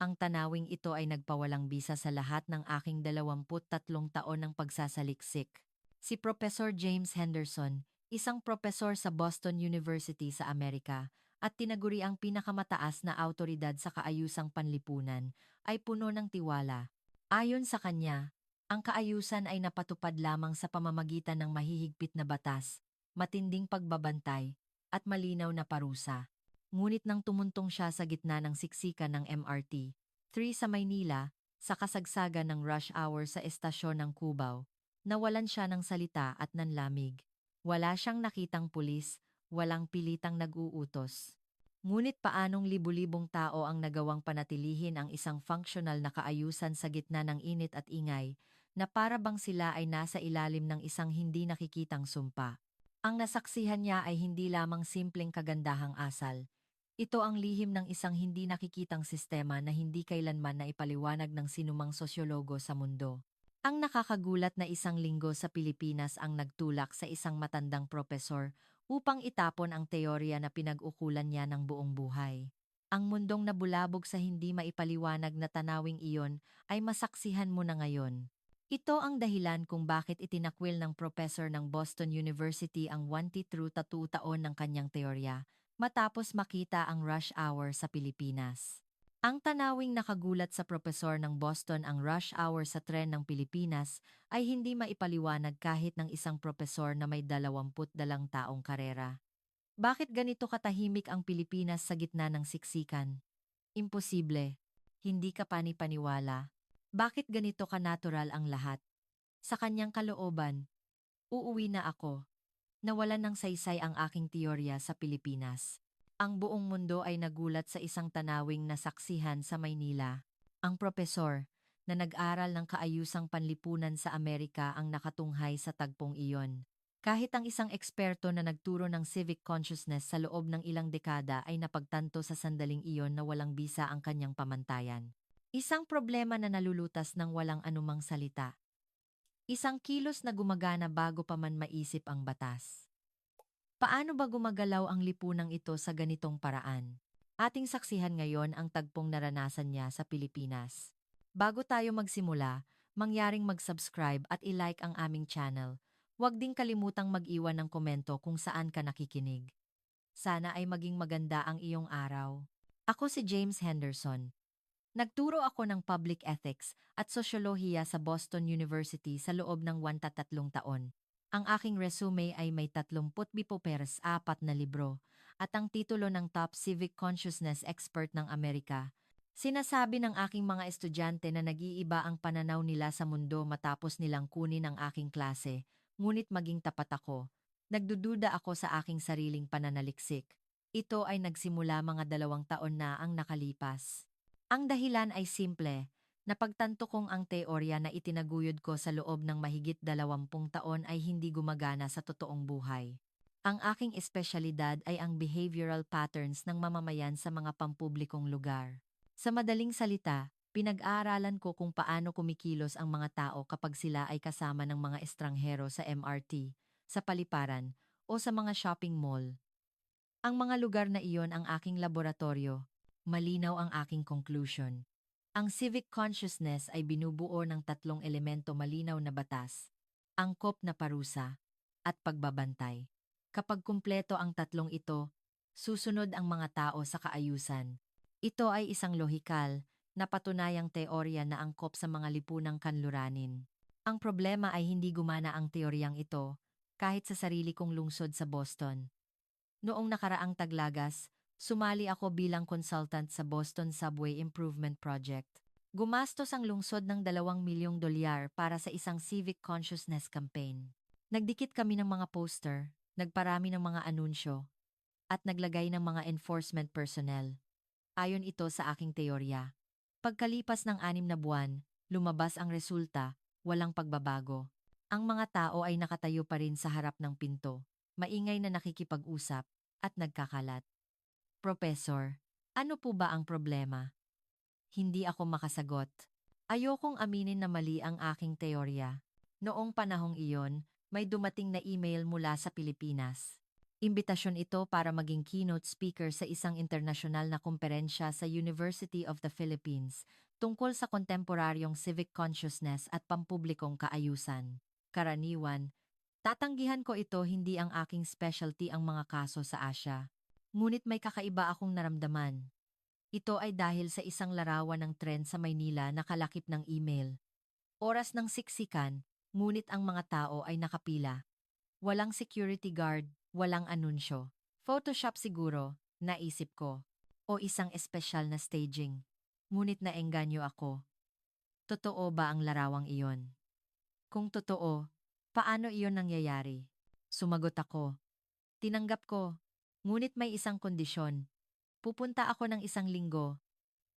Ang tanawing ito ay nagpawalang bisa sa lahat ng aking 23 taon ng pagsasaliksik. Si Professor James Henderson, isang propesor sa Boston University sa Amerika, at tinaguri ang pinakamataas na awtoridad sa kaayusang panlipunan, ay puno ng tiwala. Ayon sa kanya, ang kaayusan ay napatupad lamang sa pamamagitan ng mahihigpit na batas, matinding pagbabantay, at malinaw na parusa. Ngunit nang tumuntong siya sa gitna ng siksikan ng MRT 3 sa Maynila, sa kasagsagan ng rush hour sa estasyon ng Cubao, nawalan siya ng salita at nanlamig. Wala siyang nakitang pulis, walang pilitang nag-uutos. Ngunit paanong libu-libong tao ang nagawang panatilihin ang isang functional na kaayusan sa gitna ng init at ingay, na para bang sila ay nasa ilalim ng isang hindi nakikitang sumpa. Ang nasaksihan niya ay hindi lamang simpleng kagandahang asal. Ito ang lihim ng isang hindi nakikitang sistema na hindi kailanman na ipaliwanag ng sinumang sosyologo sa mundo. Ang nakakagulat na isang linggo sa Pilipinas ang nagtulak sa isang matandang propesor upang itapon ang teorya na pinag-ukulan niya ng buong buhay. Ang mundong nabulabog sa hindi maipaliwanag na tanawing iyon ay masaksihan mo na ngayon. Ito ang dahilan kung bakit itinakwil ng professor ng Boston University ang 1 taon ng kanyang teorya matapos makita ang rush hour sa Pilipinas. Ang tanawing nakagulat sa propesor ng Boston ang rush hour sa tren ng Pilipinas ay hindi maipaliwanag kahit ng isang propesor na may 22 taong karera. Bakit ganito katahimik ang Pilipinas sa gitna ng siksikan? Imposible. Hindi ka pani-paniwala. Bakit ganito ka-natural ang lahat? Sa kanyang kalooban, uuwi na ako. Nawalan ng saysay ang aking teorya sa Pilipinas. Ang buong mundo ay nagulat sa isang tanawing nasaksihan sa Maynila. Ang propesor, na nag-aral ng kaayusang panlipunan sa Amerika ang nakatunghay sa tagpong iyon. Kahit ang isang eksperto na nagturo ng civic consciousness sa loob ng ilang dekada ay napagtanto sa sandaling iyon na walang bisa ang kanyang pamantayan. Isang problema na nalulutas ng walang anumang salita. Isang kilos na gumagana bago pa man maisip ang batas. Paano ba gumagalaw ang lipunang ito sa ganitong paraan? Ating saksihan ngayon ang tagpong naranasan niya sa Pilipinas. Bago tayo magsimula, mangyaring mag-subscribe at i-like ang aming channel. Huwag ding kalimutang mag-iwan ng komento kung saan ka nakikinig. Sana ay maging maganda ang iyong araw. Ako si James Henderson. Nagturo ako ng public ethics at sosyolohiya sa Boston University sa loob ng 13 taon. Ang aking resume ay may 30 na libro at ang titulo ng Top Civic Consciousness Expert ng Amerika. Sinasabi ng aking mga estudyante na nag-iiba ang pananaw nila sa mundo matapos nilang kunin ang aking klase, ngunit maging tapat ako. Nagdududa ako sa aking sariling pananaliksik. Ito ay nagsimula mga 2 taon na ang nakalipas. Ang dahilan ay simple. Napagtanto kong ang teorya na itinaguyod ko sa loob ng mahigit 20 taon ay hindi gumagana sa totoong buhay. Ang aking espesyalidad ay ang behavioral patterns ng mamamayan sa mga pampublikong lugar. Sa madaling salita, pinag-aaralan ko kung paano kumikilos ang mga tao kapag sila ay kasama ng mga estranghero sa MRT, sa paliparan, o sa mga shopping mall. Ang mga lugar na iyon ang aking laboratorio. Malinaw ang aking conclusion. Ang civic consciousness ay binubuo ng 3 elemento: malinaw na batas, angkop na parusa, at pagbabantay. Kapag kumpleto ang 3 ito, susunod ang mga tao sa kaayusan. Ito ay isang lohikal, napatunayang teorya na angkop sa mga lipunang kanluranin. Ang problema ay hindi gumana ang teoryang ito, kahit sa sarili kong lungsod sa Boston. Noong nakaraang taglagas, sumali ako bilang consultant sa Boston Subway Improvement Project. Gumastos ang lungsod ng $2 milyong para sa isang civic consciousness campaign. Nagdikit kami ng mga poster, nagparami ng mga anunsyo, at naglagay ng mga enforcement personnel. Ayon ito sa aking teorya. Pagkalipas ng 6 na buwan, lumabas ang resulta, walang pagbabago. Ang mga tao ay nakatayo pa rin sa harap ng pinto, maingay na nakikipag-usap, at nagkakalat. Professor, ano po ba ang problema? Hindi ako makasagot. Ayokong aminin na mali ang aking teorya. Noong panahong iyon, may dumating na email mula sa Pilipinas. Imbitasyon ito para maging keynote speaker sa isang internasyonal na kumperensya sa University of the Philippines tungkol sa kontemporaryong civic consciousness at pampublikong kaayusan. Karaniwan, tatanggihan ko ito hindi ang aking specialty ang mga kaso sa Asya. Ngunit may kakaiba akong naramdaman. Ito ay dahil sa isang larawan ng tren sa Maynila na kalakip ng email. Oras ng siksikan, ngunit ang mga tao ay nakapila. Walang security guard, walang anunsyo. Photoshop siguro, naisip ko. O isang espesyal na staging. Ngunit naengganyo ako. Totoo ba ang larawang iyon? Kung totoo, paano iyon nangyayari? Sumagot ako. Tinanggap ko. Ngunit may isang kondisyon. Pupunta ako ng isang linggo,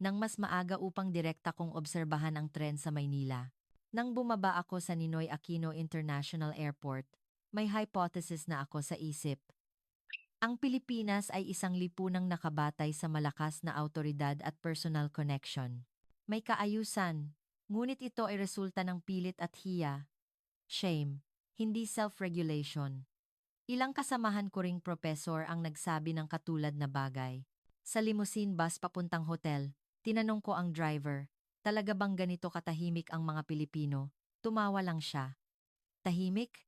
nang mas maaga upang direkta kong obserbahan ang tren sa Maynila. Nang bumaba ako sa Ninoy Aquino International Airport, may hypothesis na ako sa isip. Ang Pilipinas ay isang lipunang nakabatay sa malakas na autoridad at personal connection. May kaayusan, ngunit ito ay resulta ng pilit at hiya, shame, hindi self-regulation. Ilang kasamahan ko ring professor ang nagsabi ng katulad na bagay. Sa limousine bus papuntang hotel, tinanong ko ang driver, talaga bang ganito katahimik ang mga Pilipino? Tumawa lang siya. Tahimik?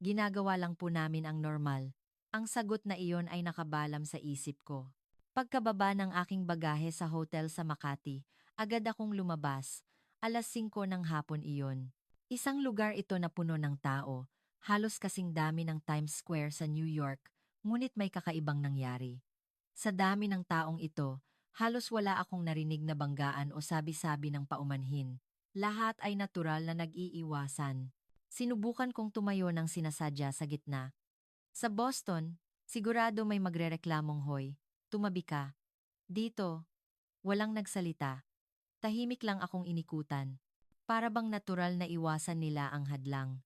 Ginagawa lang po namin ang normal. Ang sagot na iyon ay nakabalam sa isip ko. Pagkababa ng aking bagahe sa hotel sa Makati, agad akong lumabas. 5:00 ng hapon iyon. Isang lugar ito na puno ng tao, halos kasing dami ng Times Square sa New York, ngunit may kakaibang nangyari. Sa dami ng taong ito, halos wala akong narinig na banggaan o sabi-sabi ng paumanhin. Lahat ay natural na nag-iiwasan. Sinubukan kong tumayo ng sinasadya sa gitna. Sa Boston, sigurado may magrereklamong hoy, tumabi ka. Dito, walang nagsalita. Tahimik lang akong inikutan. Para bang natural na iwasan nila ang hadlang.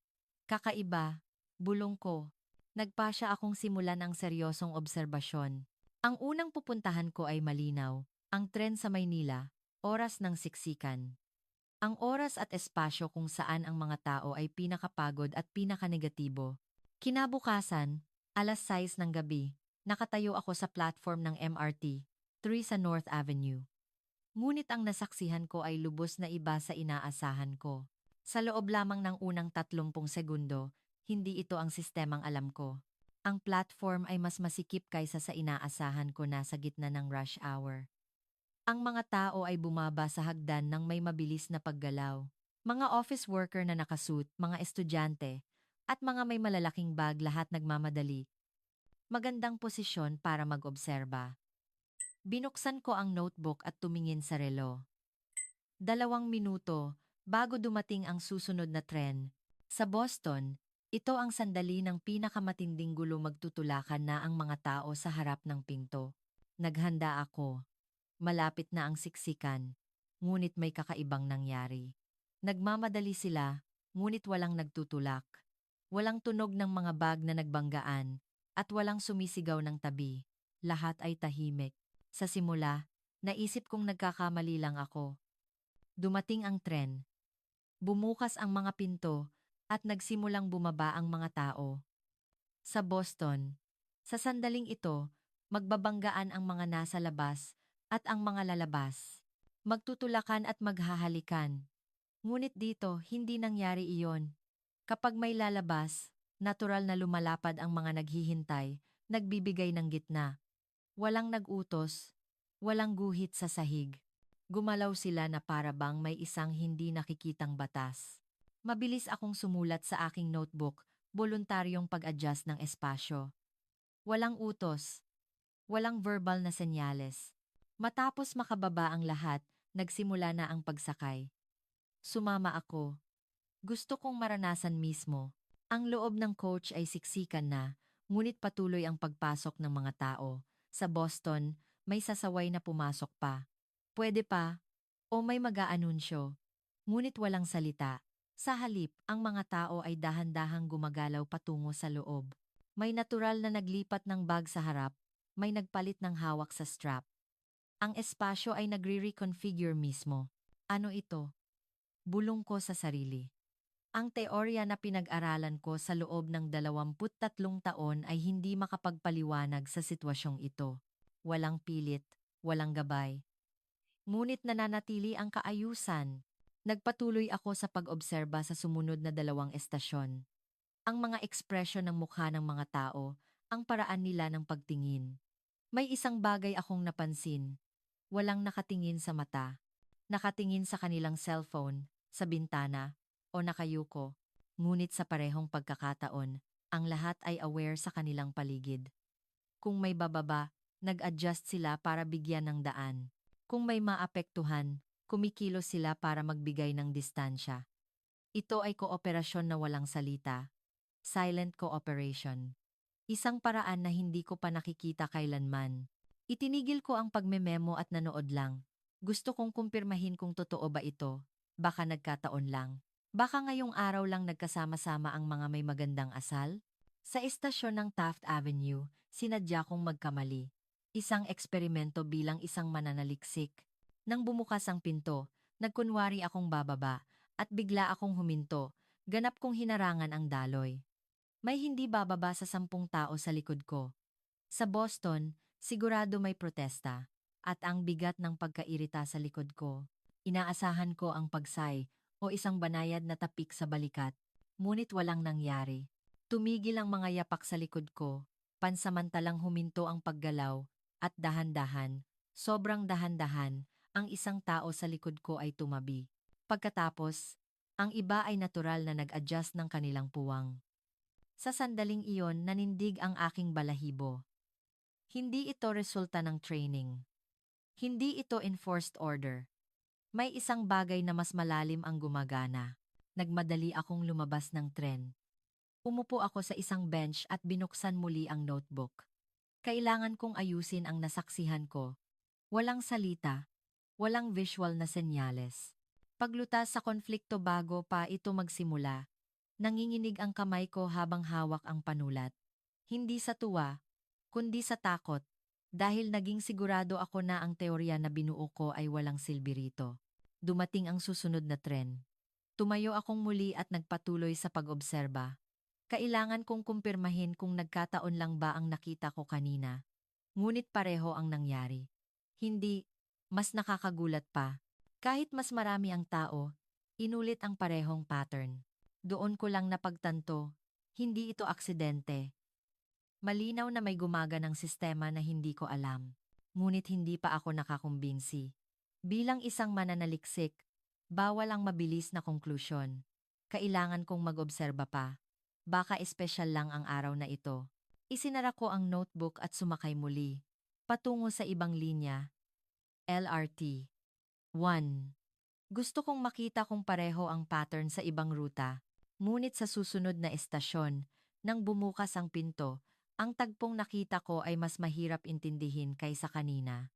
Kakaiba, bulong ko. Nagpasya akong simulan ang seryosong obserbasyon. Ang unang pupuntahan ko ay malinaw, ang tren sa Maynila, oras ng siksikan. Ang oras at espasyo kung saan ang mga tao ay pinakapagod at pinakanegatibo. Kinabukasan, 6:00 ng gabi, nakatayo ako sa platform ng MRT, 3 sa North Avenue. Ngunit ang nasaksihan ko ay lubos na iba sa inaasahan ko. Sa loob lamang ng unang 30 segundo, hindi ito ang sistemang alam ko. Ang platform ay mas masikip kaysa sa inaasahan ko na sa gitna ng rush hour. Ang mga tao ay bumaba sa hagdan ng may mabilis na paggalaw. Mga office worker na nakasuit, mga estudyante, at mga may malalaking bag lahat nagmamadali. Magandang posisyon para mag-obserba. Binuksan ko ang notebook at tumingin sa relo. 2 minuto bago dumating ang susunod na tren. Sa Boston, ito ang sandali ng pinakamatinding gulo magtutulakan na ang mga tao sa harap ng pinto. Naghanda ako. Malapit na ang siksikan, ngunit may kakaibang nangyari. Nagmamadali sila, ngunit walang nagtutulak. Walang tunog ng mga bag na nagbanggaan, at walang sumisigaw ng tabi. Lahat ay tahimik. Sa simula, naisip kong nagkakamali lang ako. Dumating ang tren. Bumukas ang mga pinto, at nagsimulang bumaba ang mga tao. Sa Boston, sa sandaling ito, magbabanggaan ang mga nasa labas at ang mga lalabas. Magtutulakan at maghahalikan. Ngunit dito, hindi nangyari iyon. Kapag may lalabas, natural na lumalapad ang mga naghihintay, nagbibigay ng gitna. Walang nag-utos, walang guhit sa sahig. Gumalaw sila na para bang may isang hindi nakikitang batas. Mabilis akong sumulat sa aking notebook, voluntaryong pag-adjust ng espasyo. Walang utos, walang verbal na senyales. Matapos makababa ang lahat, nagsimula na ang pagsakay. Sumama ako. Gusto kong maranasan mismo. Ang loob ng coach ay siksikan na, ngunit patuloy ang pagpasok ng mga tao. Sa Boston, may sasaway na pumasok pa. Pwede pa, o may mag-aanunsyo. Ngunit walang salita. Sa halip, ang mga tao ay dahan-dahang gumagalaw patungo sa loob. May natural na naglipat ng bag sa harap, may nagpalit ng hawak sa strap. Ang espasyo ay nagre-reconfigure mismo. Ano ito? Bulong ko sa sarili. Ang teorya na pinag-aralan ko sa loob ng 23 taon ay hindi makapagpaliwanag sa sitwasyong ito. Walang pilit, walang gabay. Ngunit nananatili ang kaayusan. Nagpatuloy ako sa pag-obserba sa sumunod na 2 estasyon. Ang mga ekspresyon ng mukha ng mga tao, ang paraan nila ng pagtingin. May isang bagay akong napansin. Walang nakatingin sa mata. Nakatingin sa kanilang cellphone, sa bintana, o nakayuko. Ngunit sa parehong pagkakataon, ang lahat ay aware sa kanilang paligid. Kung may bababa, nag-adjust sila para bigyan ng daan. Kung may maapektuhan, kumikilos sila para magbigay ng distansya. Ito ay kooperasyon na walang salita. Silent cooperation. Isang paraan na hindi ko pa nakikita kailanman. Itinigil ko ang pagmememo at nanood lang. Gusto kong kumpirmahin kung totoo ba ito. Baka nagkataon lang. Baka ngayong araw lang nagkasama-sama ang mga may magandang asal? Sa estasyon ng Taft Avenue, sinadya kong magkamali. Isang eksperimento bilang isang mananaliksik. Nang bumukas ang pinto, nagkunwari akong bababa, at bigla akong huminto, ganap kong hinarangan ang daloy. May hindi bababa sa 10 tao sa likod ko. Sa Boston, sigurado may protesta. At ang bigat ng pagkairita sa likod ko. Inaasahan ko ang pagsay o isang banayad na tapik sa balikat. Ngunit walang nangyari. Tumigil ang mga yapak sa likod ko. Pansamantalang huminto ang paggalaw. At dahan-dahan, sobrang dahan-dahan, ang isang tao sa likod ko ay tumabi. Pagkatapos, ang iba ay natural na nag-adjust ng kanilang puwang. Sa sandaling iyon nanindig ang aking balahibo. Hindi ito resulta ng training. Hindi ito enforced order. May isang bagay na mas malalim ang gumagana. Nagmadali akong lumabas ng tren. Umupo ako sa isang bench at binuksan muli ang notebook. Kailangan kong ayusin ang nasaksihan ko. Walang salita, walang visual na senyales. Paglutas sa konflikto bago pa ito magsimula, nanginginig ang kamay ko habang hawak ang panulat. Hindi sa tuwa, kundi sa takot, dahil naging sigurado ako na ang teorya na binuo ko ay walang silbi rito. Dumating ang susunod na tren. Tumayo akong muli at nagpatuloy sa pag-obserba. Kailangan kong kumpirmahin kung nagkataon lang ba ang nakita ko kanina. Ngunit pareho ang nangyari. Hindi, mas nakakagulat pa. Kahit mas marami ang tao, inulit ang parehong pattern. Doon ko lang napagtanto, hindi ito aksidente. Malinaw na may gumaganang sistema na hindi ko alam. Ngunit hindi pa ako nakakumbinsi. Bilang isang mananaliksik, bawal ang mabilis na konklusyon. Kailangan kong mag-obserba pa. Baka espesyal lang ang araw na ito. Isinara ko ang notebook at sumakay muli. Patungo sa ibang linya. LRT. 1. Gusto kong makita kung pareho ang pattern sa ibang ruta. Ngunit sa susunod na estasyon, nang bumukas ang pinto, ang tagpong nakita ko ay mas mahirap intindihin kaysa kanina.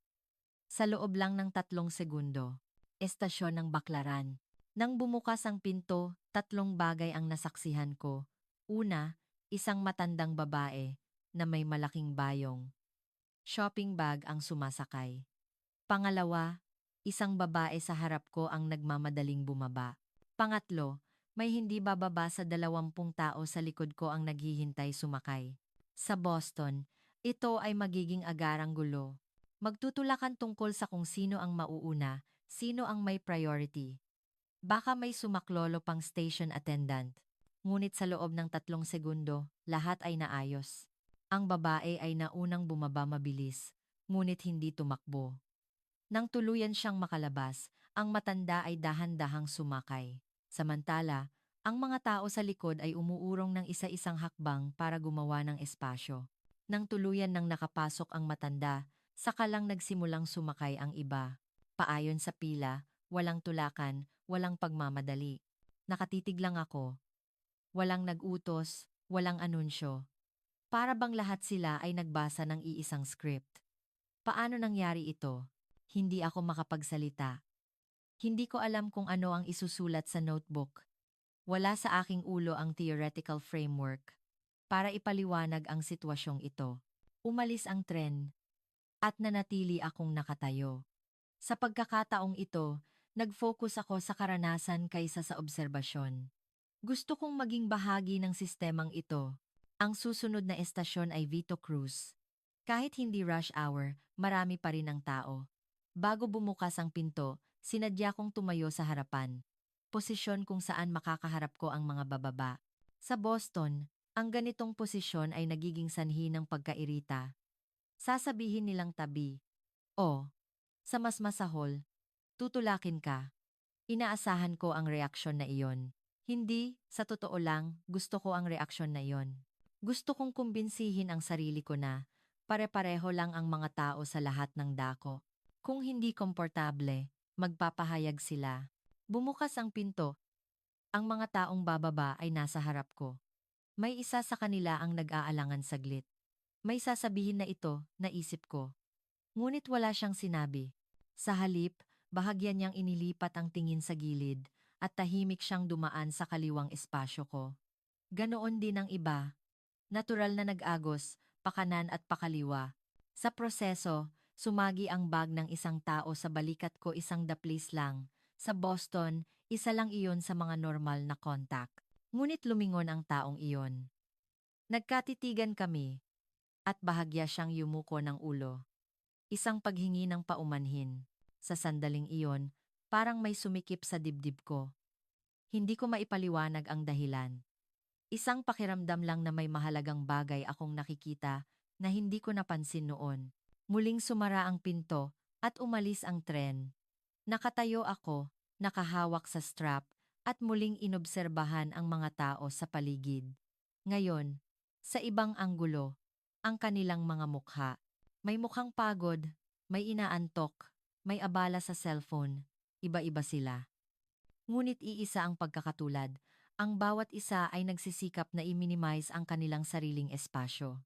Sa loob lang ng 3 segundo, estasyon ng Baklaran. Nang bumukas ang pinto, 3 bagay ang nasaksihan ko. Una, isang matandang babae na may malaking bayong. Shopping bag ang sumasakay. Pangalawa, isang babae sa harap ko ang nagmamadaling bumaba. Pangatlo, may hindi bababa sa 20 tao sa likod ko ang naghihintay sumakay. Sa Boston, ito ay magiging agarang gulo. Magtutulakan tungkol sa kung sino ang mauuna, sino ang may priority. Baka may sumaklolo pang station attendant. Ngunit sa loob ng 3 segundo, lahat ay naayos. Ang babae ay naunang bumaba mabilis, ngunit hindi tumakbo. Nang tuluyan siyang makalabas, ang matanda ay dahan-dahang sumakay. Samantala, ang mga tao sa likod ay umuurong ng isa-isang hakbang para gumawa ng espasyo. Nang tuluyan nang nakapasok ang matanda, saka lang nagsimulang sumakay ang iba. Paayon sa pila, walang tulakan, walang pagmamadali. Nakatitig lang ako. Walang nag-utos, walang anunsyo. Para bang lahat sila ay nagbasa ng iisang script. Paano nangyari ito? Hindi ako makapagsalita. Hindi ko alam kung ano ang isusulat sa notebook. Wala sa aking ulo ang theoretical framework para ipaliwanag ang sitwasyong ito. Umalis ang tren at nanatili akong nakatayo. Sa pagkakataong ito, nag-focus ako sa karanasan kaysa sa obserbasyon. Gusto kong maging bahagi ng sistemang ito. Ang susunod na estasyon ay Vito Cruz. Kahit hindi rush hour, marami pa rin ang tao. Bago bumukas ang pinto, sinadya kong tumayo sa harapan. Posisyon kung saan makakaharap ko ang mga bababa. Sa Boston, ang ganitong posisyon ay nagiging sanhi ng pagkairita. Sasabihin nilang tabi. O, sa mas masahol, tutulakin ka. Inaasahan ko ang reaksyon na iyon. Hindi, sa totoo lang, gusto ko ang reaksyon na iyon. Gusto kong kumbinsihin ang sarili ko na pare-pareho lang ang mga tao sa lahat ng dako. Kung hindi komportable, magpapahayag sila. Bumukas ang pinto. Ang mga taong bababa ay nasa harap ko. May isa sa kanila ang nag-aalangan saglit. May sasabihin na ito, naisip ko. Ngunit wala siyang sinabi. Sa halip, bahagyan niyang inilipat ang tingin sa gilid at tahimik siyang dumaan sa kaliwang espasyo ko. Ganoon din ang iba. Natural na nag-agos, pakanan at pakaliwa. Sa proseso, sumagi ang bag ng isang tao sa balikat ko isang daplis lang. Sa Boston, isa lang iyon sa mga normal na contact. Ngunit lumingon ang taong iyon. Nagkatitigan kami at bahagya siyang yumuko ng ulo. Isang paghingi ng paumanhin. Sa sandaling iyon, parang may sumikip sa dibdib ko. Hindi ko maipaliwanag ang dahilan. Isang pakiramdam lang na may mahalagang bagay akong nakikita na hindi ko napansin noon. Muling sumara ang pinto at umalis ang tren. Nakatayo ako, nakahawak sa strap at muling inobserbahan ang mga tao sa paligid. Ngayon, sa ibang anggulo, ang kanilang mga mukha. May mukhang pagod, may inaantok, may abala sa cellphone, iba-iba sila. Ngunit iisa ang pagkakatulad, ang bawat isa ay nagsisikap na i-minimize ang kanilang sariling espasyo.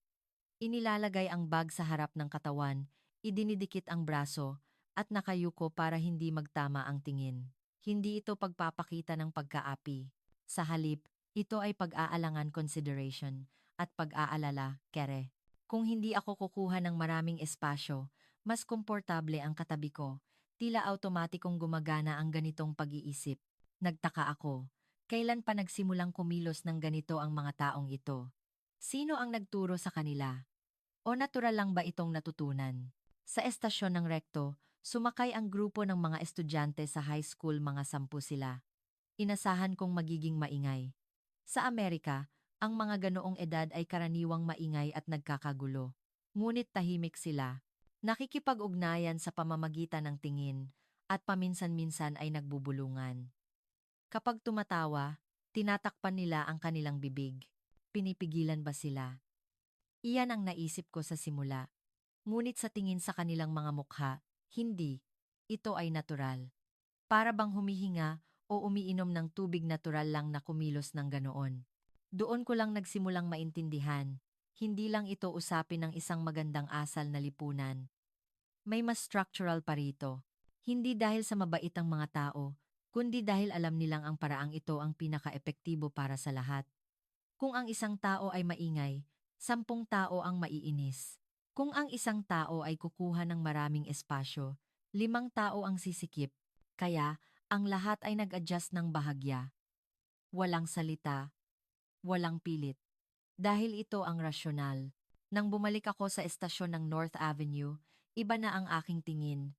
Inilalagay ang bag sa harap ng katawan, idinidikit ang braso, at nakayuko para hindi magtama ang tingin. Hindi ito pagpapakita ng pagkaapi. Sa halip, ito ay pag-aalangan consideration at pag-aalala, kere. Kung hindi ako kukuha ng maraming espasyo, mas komportable ang katabi ko. Tila automatikong gumagana ang ganitong pag-iisip. Nagtaka ako. Kailan pa nagsimulang kumilos ng ganito ang mga taong ito? Sino ang nagturo sa kanila? O natural lang ba itong natutunan? Sa estasyon ng rekto, sumakay ang grupo ng mga estudyante sa high school, mga 10 sila. Inasahan kong magiging maingay. Sa Amerika, ang mga ganoong edad ay karaniwang maingay at nagkakagulo. Ngunit tahimik sila. Nakikipag-ugnayan sa pamamagitan ng tingin at paminsan-minsan ay nagbubulungan. Kapag tumatawa, tinatakpan nila ang kanilang bibig. Pinipigilan ba sila? Iyan ang naisip ko sa simula. Ngunit sa tingin sa kanilang mga mukha, hindi. Ito ay natural. Para bang humihinga o umiinom ng tubig, natural lang na kumilos ng ganoon. Doon ko lang nagsimulang maintindihan. Hindi lang ito usapin ng isang magandang asal na lipunan. May mas structural pa rito. Hindi dahil sa mabait ang mga tao, kundi dahil alam nilang ang paraang ito ang pinaka-epektibo para sa lahat. Kung ang isang tao ay maingay, 10 tao ang maiinis. Kung ang isang tao ay kukuha ng maraming espasyo, 5 tao ang sisikip. Kaya, ang lahat ay nag-adjust ng bahagya. Walang salita, walang pilit. Dahil ito ang rasyonal. Nang bumalik ako sa estasyon ng North Avenue, iba na ang aking tingin.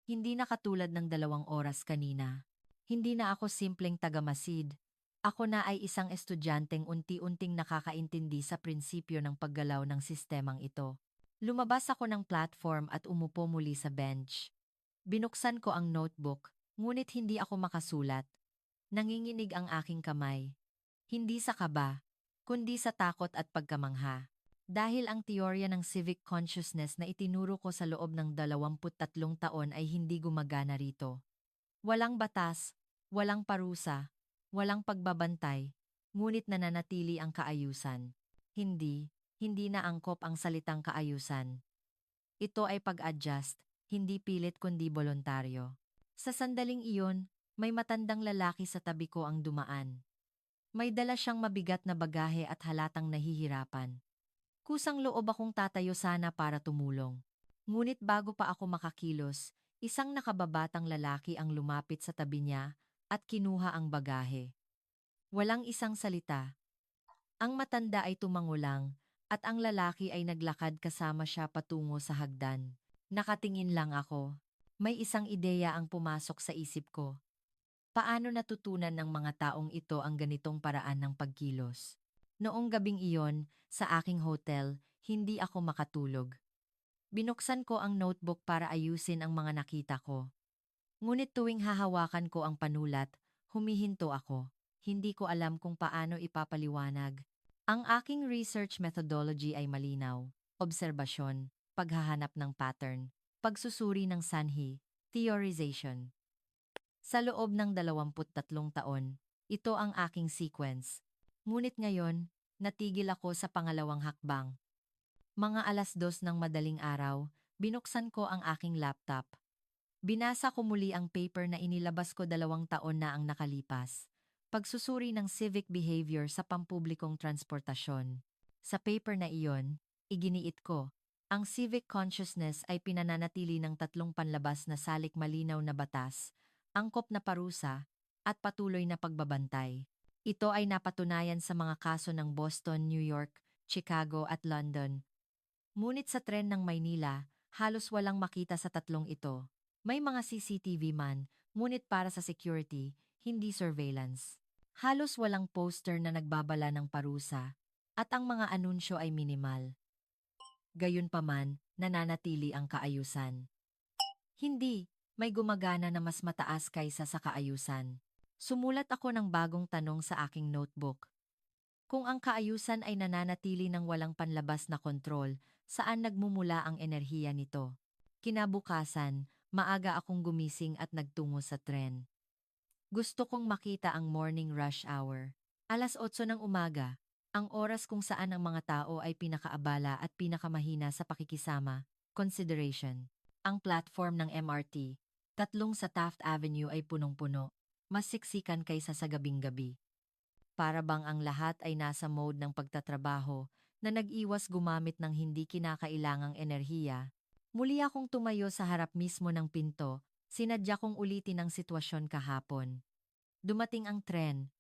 Hindi na katulad ng 2 oras kanina. Hindi na ako simpleng tagamasid. Ako na ay isang estudyanteng unti-unting nakakaintindi sa prinsipyo ng paggalaw ng sistemang ito. Lumabas ako ng platform at umupo muli sa bench. Binuksan ko ang notebook, ngunit hindi ako makasulat. Nanginginig ang aking kamay. Hindi sa kaba, kundi sa takot at pagkamangha. Dahil ang teorya ng civic consciousness na itinuro ko sa loob ng 23 taon ay hindi gumagana rito. Walang batas, walang parusa, walang pagbabantay, ngunit nananatili ang kaayusan. Hindi na angkop ang salitang kaayusan. Ito ay pag-adjust, hindi pilit kundi voluntaryo. Sa sandaling iyon, may matandang lalaki sa tabi ko ang dumaan. May dala siyang mabigat na bagahe at halatang nahihirapan. Kusang loob akong tatayo sana para tumulong. Ngunit bago pa ako makakilos, isang nakababatang lalaki ang lumapit sa tabi niya at kinuha ang bagahe. Walang isang salita. Ang matanda ay tumango lang, at ang lalaki ay naglakad kasama siya patungo sa hagdan. Nakatingin lang ako. May isang ideya ang pumasok sa isip ko. Paano natutunan ng mga taong ito ang ganitong paraan ng pagkilos? Noong gabing iyon, sa aking hotel, hindi ako makatulog. Binuksan ko ang notebook para ayusin ang mga nakita ko. Ngunit tuwing hahawakan ko ang panulat, humihinto ako. Hindi ko alam kung paano ipapaliwanag. Ang aking research methodology ay malinaw. Obserbasyon, paghahanap ng pattern, pagsusuri ng sanhi, theorization. Sa loob ng 23 taon, ito ang aking sequence. Ngunit ngayon, natigil ako sa pangalawang hakbang. Mga 2:00 ng madaling araw, binuksan ko ang aking laptop. Binasa ko muli ang paper na inilabas ko 2 taon na ang nakalipas. Pagsusuri ng civic behavior sa pampublikong transportasyon. Sa paper na iyon, iginiit ko, ang civic consciousness ay pinananatili ng 3 panlabas na salik malinaw na batas, angkop na parusa, at patuloy na pagbabantay. Ito ay napatunayan sa mga kaso ng Boston, New York, Chicago at London. Ngunit sa tren ng Maynila, halos walang makita sa tatlong ito. May mga CCTV man, ngunit para sa security, hindi surveillance. Halos walang poster na nagbabala ng parusa, at ang mga anunsyo ay minimal. Gayunpaman, nananatili ang kaayusan. Hindi, may gumagana na mas mataas kaysa sa kaayusan. Sumulat ako ng bagong tanong sa aking notebook. Kung ang kaayusan ay nananatili ng walang panlabas na kontrol, saan nagmumula ang enerhiya nito? Kinabukasan, maaga akong gumising at nagtungo sa tren. Gusto kong makita ang morning rush hour. 8:00 ng umaga, ang oras kung saan ang mga tao ay pinakaabala at pinakamahina sa pakikisama. Consideration. Ang platform ng MRT, tatlong sa Taft Avenue ay punong-puno. Mas siksikan kaysa sa gabing-gabi. Para bang ang lahat ay nasa mode ng pagtatrabaho na nag-iwas gumamit ng hindi kinakailangang enerhiya. Muli akong tumayo sa harap mismo ng pinto, sinadya kong ulitin ang sitwasyon kahapon. Dumating ang tren,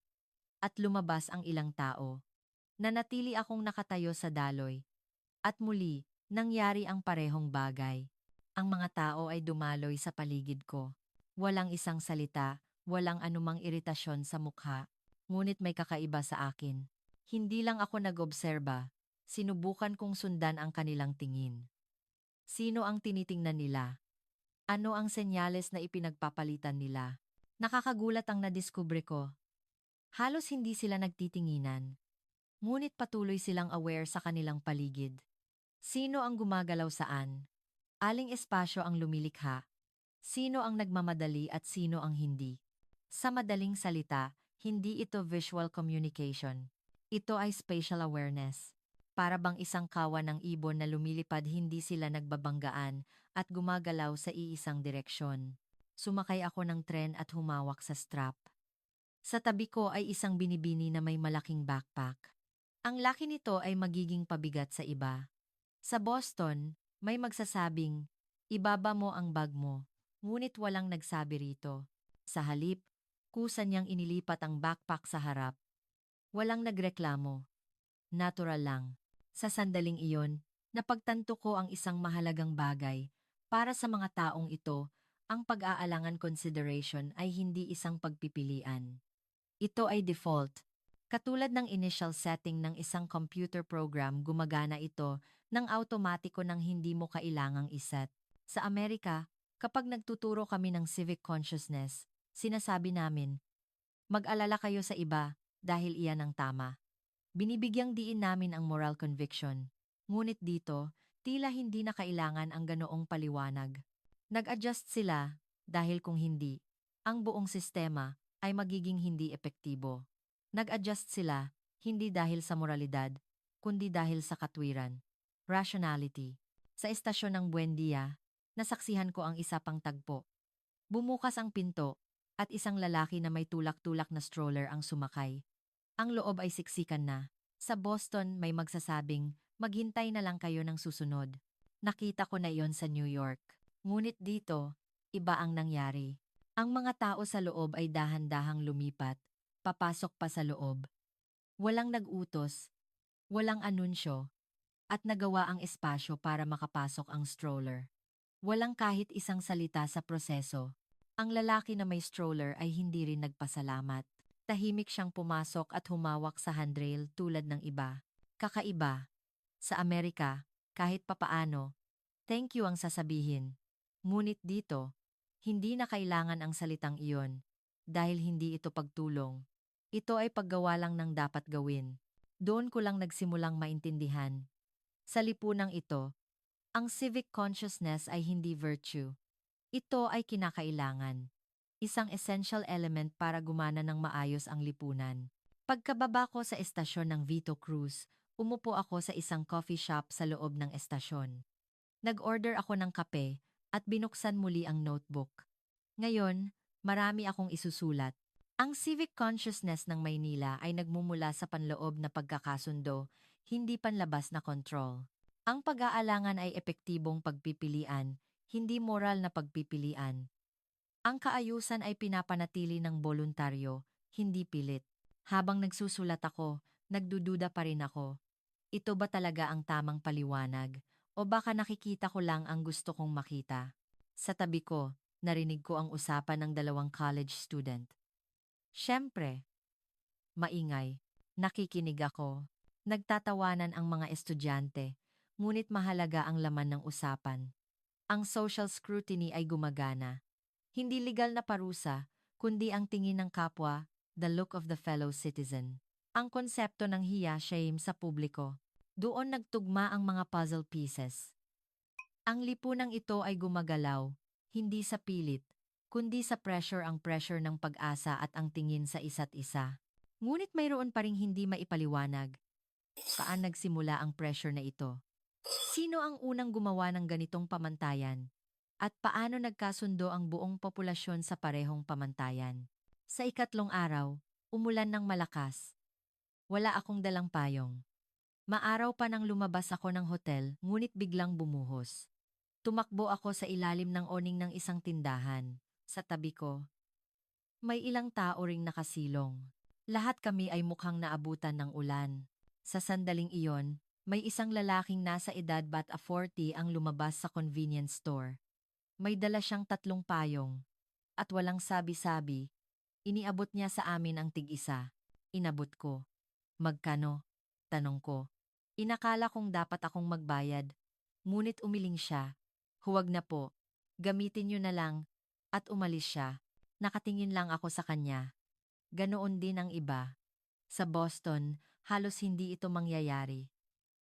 at lumabas ang ilang tao. Nanatili akong nakatayo sa daloy. At muli, nangyari ang parehong bagay. Ang mga tao ay dumaloy sa paligid ko. Walang isang salita, walang anumang iritasyon sa mukha. Ngunit may kakaiba sa akin. Hindi lang ako nag-obserba, sinubukan kong sundan ang kanilang tingin. Sino ang tinitingnan nila? Ano ang senyales na ipinagpapalitan nila? Nakakagulat ang nadiskubre ko. Halos hindi sila nagtitinginan. Ngunit patuloy silang aware sa kanilang paligid. Sino ang gumagalaw saan? Aling espasyo ang lumilikha? Sino ang nagmamadali at sino ang hindi? Sa madaling salita, hindi ito visual communication. Ito ay spatial awareness. Para bang isang kawan ng ibon na lumilipad, hindi sila nagbabanggaan at gumagalaw sa iisang direksyon. Sumakay ako ng tren at humawak sa strap. Sa tabi ko ay isang binibini na may malaking backpack. Ang laki nito ay magiging pabigat sa iba. Sa Boston, may magsasabing, ibaba mo ang bag mo, ngunit walang nagsabi rito. Sa halip, kusa niyang inilipat ang backpack sa harap. Walang nagreklamo. Natural lang. Sa sandaling iyon, napagtanto ko ang isang mahalagang bagay. Para sa mga taong ito, ang pag-aalangan consideration ay hindi isang pagpipilian. Ito ay default. Katulad ng initial setting ng isang computer program, gumagana ito ng automatiko ng hindi mo kailangang iset. Sa Amerika, kapag nagtuturo kami ng civic consciousness, sinasabi namin, mag-alala kayo sa iba dahil iyan ang tama. Binibigyang diin namin ang moral conviction. Ngunit dito, tila hindi na kailangan ang ganoong paliwanag. Nag-adjust sila dahil kung hindi, ang buong sistema ay magiging hindi epektibo. Nag-adjust sila hindi dahil sa moralidad, kundi dahil sa katwiran. Rationality. Sa estasyon ng Buendia, nasaksihan ko ang isa pang tagpo. Bumukas ang pinto, at isang lalaki na may tulak-tulak na stroller ang sumakay. Ang loob ay siksikan na. Sa Boston may magsasabing, maghintay na lang kayo ng susunod. Nakita ko na iyon sa New York. Ngunit dito, iba ang nangyari. Ang mga tao sa loob ay dahan-dahang lumipat. papasok pa sa loob. Walang nag-utos, walang anunsyo, at nagawa ang espasyo para makapasok ang stroller. Walang kahit isang salita sa proseso. Ang lalaki na may stroller ay hindi rin nagpasalamat. Tahimik siyang pumasok at humawak sa handrail tulad ng iba. Kakaiba. Sa Amerika, kahit papaano, thank you ang sasabihin. Ngunit dito, hindi na kailangan ang salitang iyon. Dahil hindi ito pagtulong. Ito ay paggawa lang ng dapat gawin. Doon ko lang nagsimulang maintindihan. Sa lipunang ito, ang civic consciousness ay hindi virtue. Ito ay kinakailangan. Isang essential element para gumana ng maayos ang lipunan. Pagkababa ko sa estasyon ng Vito Cruz, umupo ako sa isang coffee shop sa loob ng estasyon. Nag-order ako ng kape at binuksan muli ang notebook. Ngayon, marami akong isusulat. Ang civic consciousness ng Maynila ay nagmumula sa panloob na pagkakasundo, hindi panlabas na kontrol. Ang pag-aalangan ay epektibong pagpipilian, hindi moral na pagpipilian. Ang kaayusan ay pinapanatili ng voluntaryo, hindi pilit. Habang nagsusulat ako, nagdududa pa rin ako. Ito ba talaga ang tamang paliwanag? O baka nakikita ko lang ang gusto kong makita? Sa tabi ko, narinig ko ang usapan ng dalawang college student. Siyempre, maingay. Nakikinig ako. Nagtatawanan ang mga estudyante, ngunit mahalaga ang laman ng usapan. Ang social scrutiny ay gumagana. Hindi legal na parusa, kundi ang tingin ng kapwa, the look of the fellow citizen. Ang konsepto ng hiya-shame sa publiko. Doon nagtugma ang mga puzzle pieces. Ang lipunang ito ay gumagalaw, hindi sa pilit, kundi sa pressure ng pag-asa at ang tingin sa isa't isa. Ngunit mayroon pa ring hindi maipaliwanag. Saan nagsimula ang pressure na ito? Sino ang unang gumawa ng ganitong pamantayan? At paano nagkasundo ang buong populasyon sa parehong pamantayan? Sa ikatlong araw, umulan ng malakas. Wala akong dalang payong. Maaraw pa nang lumabas ako ng hotel, ngunit biglang bumuhos. Tumakbo ako sa ilalim ng awning ng isang tindahan. Sa tabi ko, may ilang tao ring nakasilong. Lahat kami ay mukhang naabutan ng ulan. Sa sandaling iyon, may isang lalaking nasa edad bat a 40 ang lumabas sa convenience store. May dala siyang 3 payong. At walang sabi-sabi, iniabot niya sa amin ang tig-isa. Inabot ko. Magkano? Tanong ko. Inakala kong dapat akong magbayad. Ngunit umiling siya. Huwag na po. Gamitin niyo na lang. At umalis siya. Nakatingin lang ako sa kanya. Ganoon din ang iba. Sa Boston, halos hindi ito mangyayari.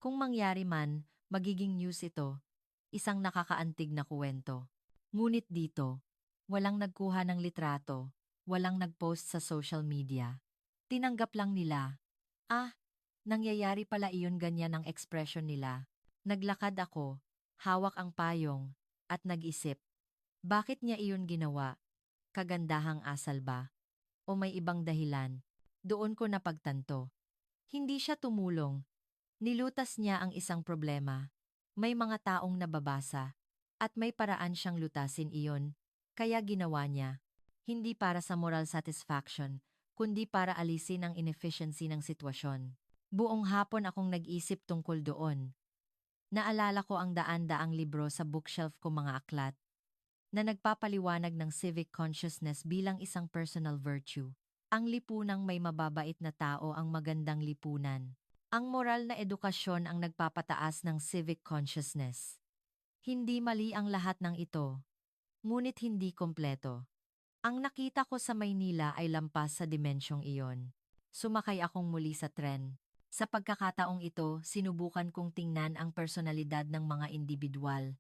Kung mangyari man, magiging news ito. Isang nakakaantig na kuwento. Ngunit dito, walang nagkuha ng litrato, walang nagpost sa social media. Tinanggap lang nila. Ah, nangyayari pala iyon, ganyan ang ekspresyon nila. Naglakad ako, hawak ang payong, at nag-isip. Bakit niya iyon ginawa? Kagandahang asal ba? O may ibang dahilan? Doon ko napagtanto. Hindi siya tumulong. Nilutas niya ang isang problema. May mga taong nababasa. At may paraan siyang lutasin iyon. Kaya ginawa niya. Hindi para sa moral satisfaction, kundi para alisin ang inefficiency ng sitwasyon. Buong hapon akong nag-isip tungkol doon. Naalala ko ang daan-daang libro sa bookshelf ko, mga aklat, na nagpapaliwanag ng civic consciousness bilang isang personal virtue. Ang lipunang may mababait na tao ang magandang lipunan. Ang moral na edukasyon ang nagpapataas ng civic consciousness. Hindi mali ang lahat ng ito, ngunit hindi kompleto. Ang nakita ko sa Maynila ay lampas sa dimensyong iyon. Sumakay akong muli sa tren. Sa pagkakataong ito, sinubukan kong tingnan ang personalidad ng mga individual.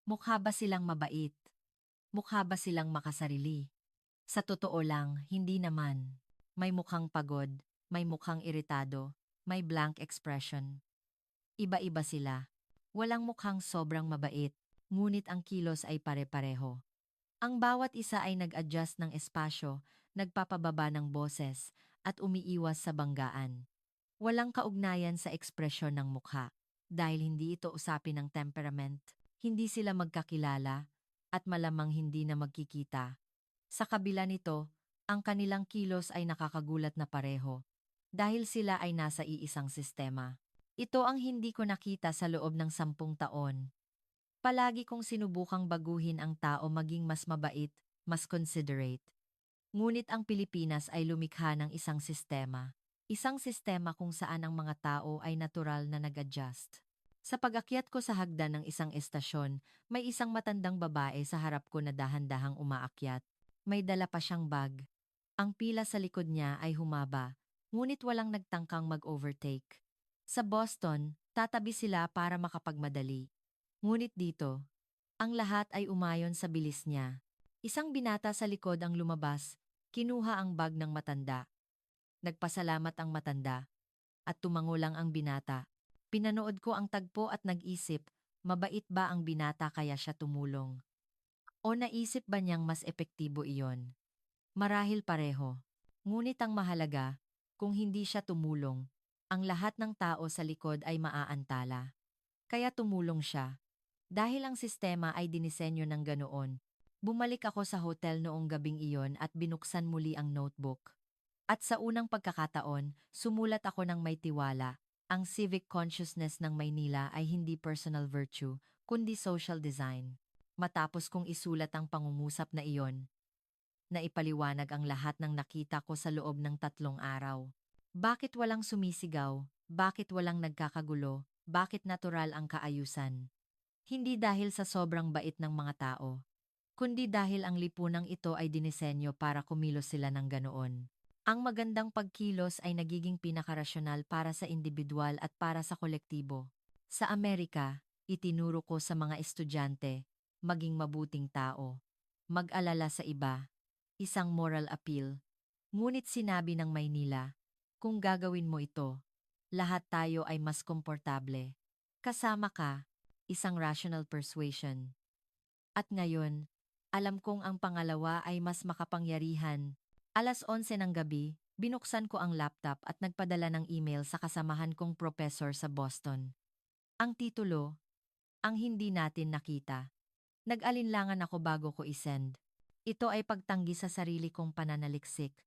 Mukha ba silang mabait? Mukha ba silang makasarili? Sa totoo lang, hindi naman. May mukhang pagod, may mukhang iritado, may blank expression. Iba-iba sila. Walang mukhang sobrang mabait, ngunit ang kilos ay pare-pareho. Ang bawat isa ay nag-adjust ng espasyo, nagpapababa ng boses, at umiiwas sa banggaan. Walang kaugnayan sa ekspresyon ng mukha. Dahil hindi ito usapin ng temperament, hindi sila magkakilala, at malamang hindi na magkikita. Sa kabila nito, Ang kanilang kilos ay nakakagulat na pareho dahil sila ay nasa iisang sistema. Ito ang hindi ko nakita sa loob ng 10 taon. Palagi kong sinubukang baguhin ang tao maging mas mabait, mas considerate. Ngunit ang Pilipinas ay lumikha ng isang sistema. Isang sistema kung saan ang mga tao ay natural na nag-adjust. Sa pag-akyat ko sa hagdan ng isang estasyon, may isang matandang babae sa harap ko na dahan-dahang umaakyat. May dala pa siyang bag. Ang pila sa likod niya ay humaba, ngunit walang nagtangkang mag-overtake. Sa Boston, tatabi sila para makapagmadali. Ngunit dito, ang lahat ay umayon sa bilis niya. Isang binata sa likod ang lumabas, kinuha ang bag ng matanda. Nagpasalamat ang matanda, at tumango lang ang binata. Pinanood ko ang tagpo at nag-isip, mabait ba ang binata kaya siya tumulong? O naisip ba niyang mas epektibo iyon? Marahil pareho. Ngunit ang mahalaga, kung hindi siya tumulong, ang lahat ng tao sa likod ay maaantala. Kaya tumulong siya. Dahil ang sistema ay dinisenyo ng ganoon, bumalik ako sa hotel noong gabing iyon at binuksan muli ang notebook. At sa unang pagkakataon, sumulat ako ng may tiwala. Ang civic consciousness ng Maynila ay hindi personal virtue, kundi social design. Matapos kong isulat ang pangungusap na iyon, naipaliwanag ang lahat ng nakita ko sa loob ng 3 araw. Bakit walang sumisigaw? Bakit walang nagkakagulo? Bakit natural ang kaayusan? Hindi dahil sa sobrang bait ng mga tao, kundi dahil ang lipunang ito ay dinisenyo para kumilos sila ng ganoon. Ang magandang pagkilos ay nagiging pinakarasyonal para sa individual at para sa kolektibo. Sa Amerika, itinuro ko sa mga estudyante, maging mabuting tao, mag-alala sa iba, isang moral appeal. Ngunit sinabi ng Maynila, kung gagawin mo ito, lahat tayo ay mas komportable. Kasama ka, isang rational persuasion. At ngayon, alam kong ang pangalawa ay mas makapangyarihan. 11:00 ng gabi, binuksan ko ang laptop at nagpadala ng email sa kasamahan kong professor sa Boston. Ang titulo, Ang Hindi Natin Nakita. Nag-alinlangan ako bago ko isend. Ito ay pagtanggi sa sarili kong pananaliksik.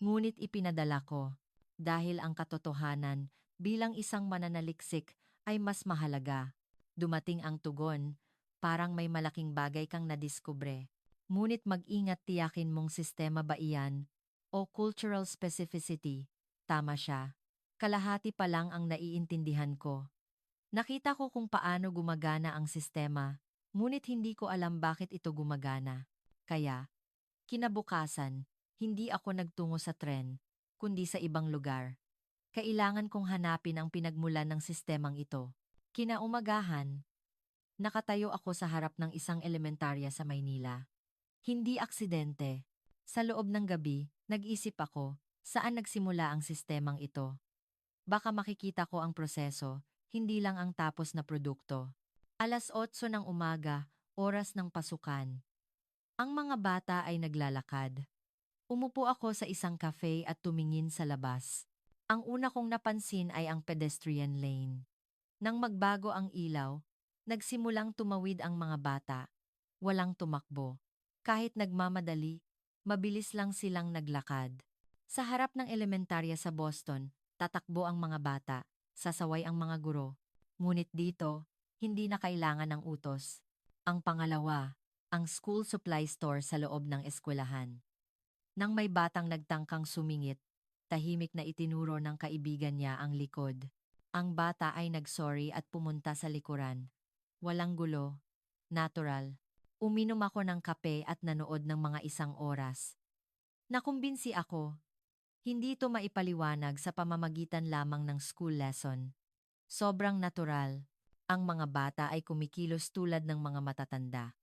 Ngunit ipinadala ko, dahil ang katotohanan bilang isang mananaliksik ay mas mahalaga. Dumating ang tugon, parang may malaking bagay kang nadiskubre. Ngunit mag-ingat, tiyakin mong sistema ba iyan o cultural specificity. Tama siya. Kalahati pa lang ang naiintindihan ko. Nakita ko kung paano gumagana ang sistema, ngunit hindi ko alam bakit ito gumagana. Kaya, kinabukasan, hindi ako nagtungo sa tren, kundi sa ibang lugar. Kailangan kong hanapin ang pinagmulan ng sistemang ito. Kinaumagahan, nakatayo ako sa harap ng isang elementarya sa Maynila. Hindi aksidente. Sa loob ng gabi, nag-isip ako, saan nagsimula ang sistemang ito? Baka makikita ko ang proseso, hindi lang ang tapos na produkto. 8:00 ng umaga, oras ng pasukan. Ang mga bata ay naglalakad. Umupo ako sa isang cafe at tumingin sa labas. Ang una kong napansin ay ang pedestrian lane. Nang magbago ang ilaw, nagsimulang tumawid ang mga bata. Walang tumakbo. Kahit nagmamadali, mabilis lang silang naglakad. Sa harap ng elementarya sa Boston, tatakbo ang mga bata, sasaway ang mga guro. Ngunit dito, hindi na kailangan ng utos. Ang pangalawa, ang school supply store sa loob ng eskwelahan. Nang may batang nagtangkang sumingit, tahimik na itinuro ng kaibigan niya ang likod. Ang bata ay nagsorry at pumunta sa likuran. Walang gulo. Natural. Uminom ako ng kape at nanood ng mga 1 oras. Nakumbinsi ako. Hindi ito maipaliwanag sa pamamagitan lamang ng school lesson. Sobrang natural. Ang mga bata ay kumikilos tulad ng mga matatanda.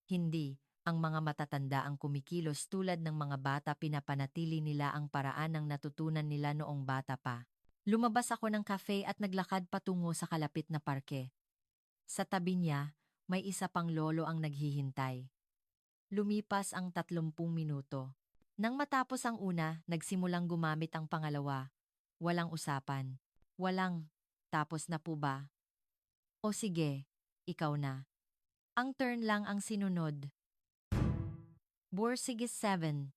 Hindi, ang mga matatanda ang kumikilos tulad ng mga bata, pinapanatili nila ang paraan ng natutunan nila noong bata pa. Lumabas ako ng cafe at naglakad patungo sa kalapit na parke. Sa tabi niya, may isa pang lolo ang naghihintay. Lumipas ang 30 minuto. Nang matapos ang una, nagsimulang gumamit ang pangalawa. Walang usapan. Walang, tapos na po ba? O sige, ikaw na. Ang turn lang ang sinunod. Borsigis 7.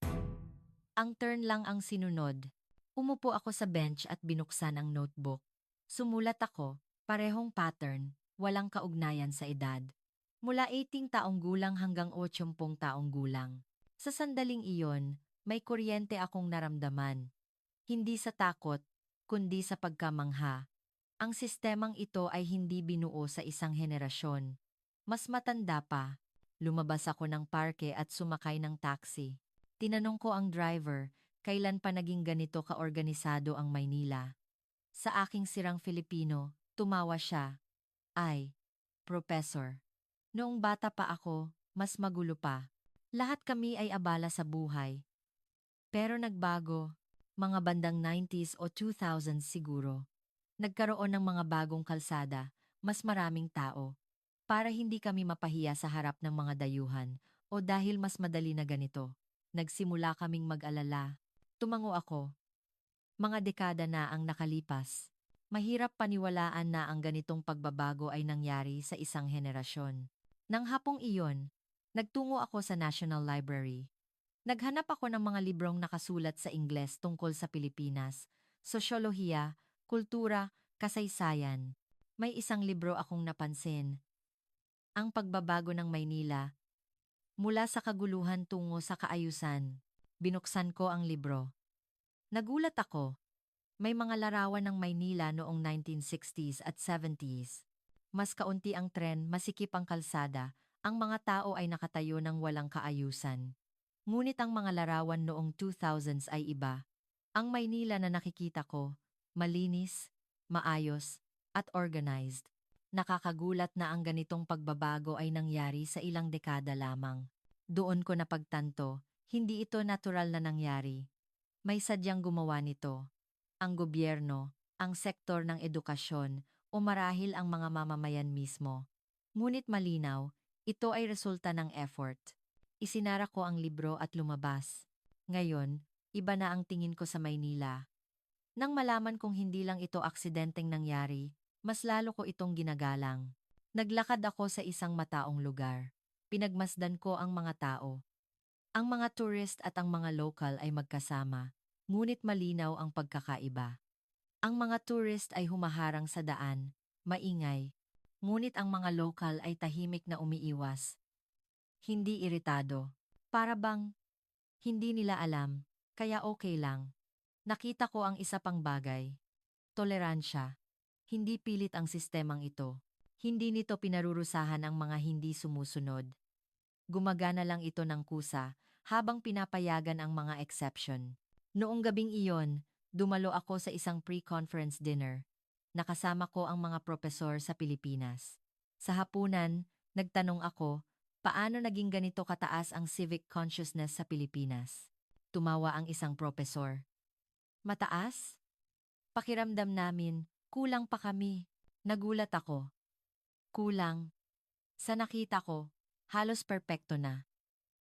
Ang turn lang ang sinunod. Umupo ako sa bench at binuksan ang notebook. Sumulat ako, parehong pattern, walang kaugnayan sa edad. Mula 18 taong gulang hanggang 80 taong gulang. Sa sandaling iyon, may kuryente akong naramdaman. Hindi sa takot, kundi sa pagkamangha. Ang sistemang ito ay hindi binuo sa isang henerasyon. Mas matanda pa, lumabas ako ng parke at sumakay ng taxi. Tinanong ko ang driver, kailan pa naging ganito kaorganisado ang Maynila. Sa aking sirang Filipino, tumawa siya. Ay, Professor. Noong bata pa ako, mas magulo pa. Lahat kami ay abala sa buhay. Pero nagbago, mga bandang 90s o 2000s siguro. Nagkaroon ng mga bagong kalsada, mas maraming tao. Para hindi kami mapahiya sa harap ng mga dayuhan o dahil mas madali na ganito. Nagsimula kaming mag-alala. Tumango ako. Mga dekada na ang nakalipas. Mahirap paniwalaan na ang ganitong pagbabago ay nangyari sa isang henerasyon. Nang hapong iyon, nagtungo ako sa National Library. Naghanap ako ng mga librong nakasulat sa Ingles tungkol sa Pilipinas, sosyolohiya, kultura, kasaysayan. May isang libro akong napansin. Ang pagbabago ng Maynila, mula sa kaguluhan tungo sa kaayusan. Binuksan ko ang libro. Nagulat ako. May mga larawan ng Maynila noong 1960s at 70s. Mas kaunti ang tren, masikip ang kalsada, ang mga tao ay nakatayo ng walang kaayusan. Ngunit ang mga larawan noong 2000s ay iba. Ang Maynila na nakikita ko, malinis, maayos, at organized. Nakakagulat na ang ganitong pagbabago ay nangyari sa ilang dekada lamang. Doon ko napagtanto, hindi ito natural na nangyari. May sadyang gumawa nito. Ang gobyerno, ang sektor ng edukasyon, o marahil ang mga mamamayan mismo. Ngunit malinaw, ito ay resulta ng effort. Isinara ko ang libro at lumabas. Ngayon, iba na ang tingin ko sa Maynila. Nang malaman kong hindi lang ito aksidenteng nangyari, mas lalo ko itong ginagalang. Naglakad ako sa isang mataong lugar. Pinagmasdan ko ang mga tao. Ang mga tourist at ang mga local ay magkasama, ngunit malinaw ang pagkakaiba. Ang mga tourist ay humaharang sa daan, maingay, ngunit ang mga local ay tahimik na umiiwas. Hindi iritado. Para bang hindi nila alam, kaya okay lang. Nakita ko ang isa pang bagay. Toleransya. Hindi pilit ang sistemang ito. Hindi nito pinarurusahan ang mga hindi sumusunod. Gumagana lang ito ng kusa habang pinapayagan ang mga exception. Noong gabing iyon, dumalo ako sa isang pre-conference dinner. Nakasama ko ang mga propesor sa Pilipinas. Sa hapunan, nagtanong ako, paano naging ganito kataas ang civic consciousness sa Pilipinas? Tumawa ang isang propesor. Mataas? Pakiramdam namin, kulang pa kami. Nagulat ako. Kulang. Sa nakita ko, halos perpekto na.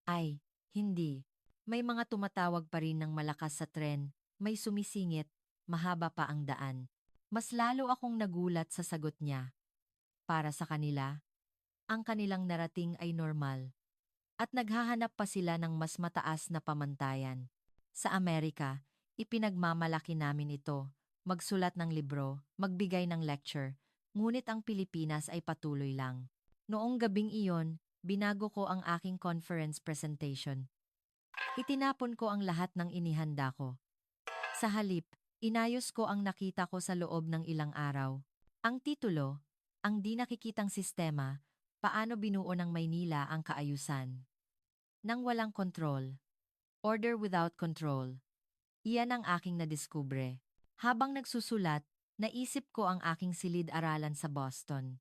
Ay, hindi. May mga tumatawag pa rin ng malakas sa tren, may sumisingit, mahaba pa ang daan. Mas lalo akong nagulat sa sagot niya. Para sa kanila, ang kanilang narating ay normal. At naghahanap pa sila ng mas mataas na pamantayan. Sa Amerika, ipinagmamalaki namin ito, magsulat ng libro, magbigay ng lecture, ngunit ang Pilipinas ay patuloy lang. Noong gabing iyon, binago ko ang aking conference presentation. Itinapon ko ang lahat ng inihanda ko. Sa halip, inayos ko ang nakita ko sa loob ng ilang araw. Ang titulo, Ang Di Nakikitang Sistema, Paano Binuo ng Maynila ang Kaayusan. Nang walang kontrol. Order without control. Iyan ang aking nadiskubre. Habang nagsusulat, naisip ko ang aking silid-aralan sa Boston.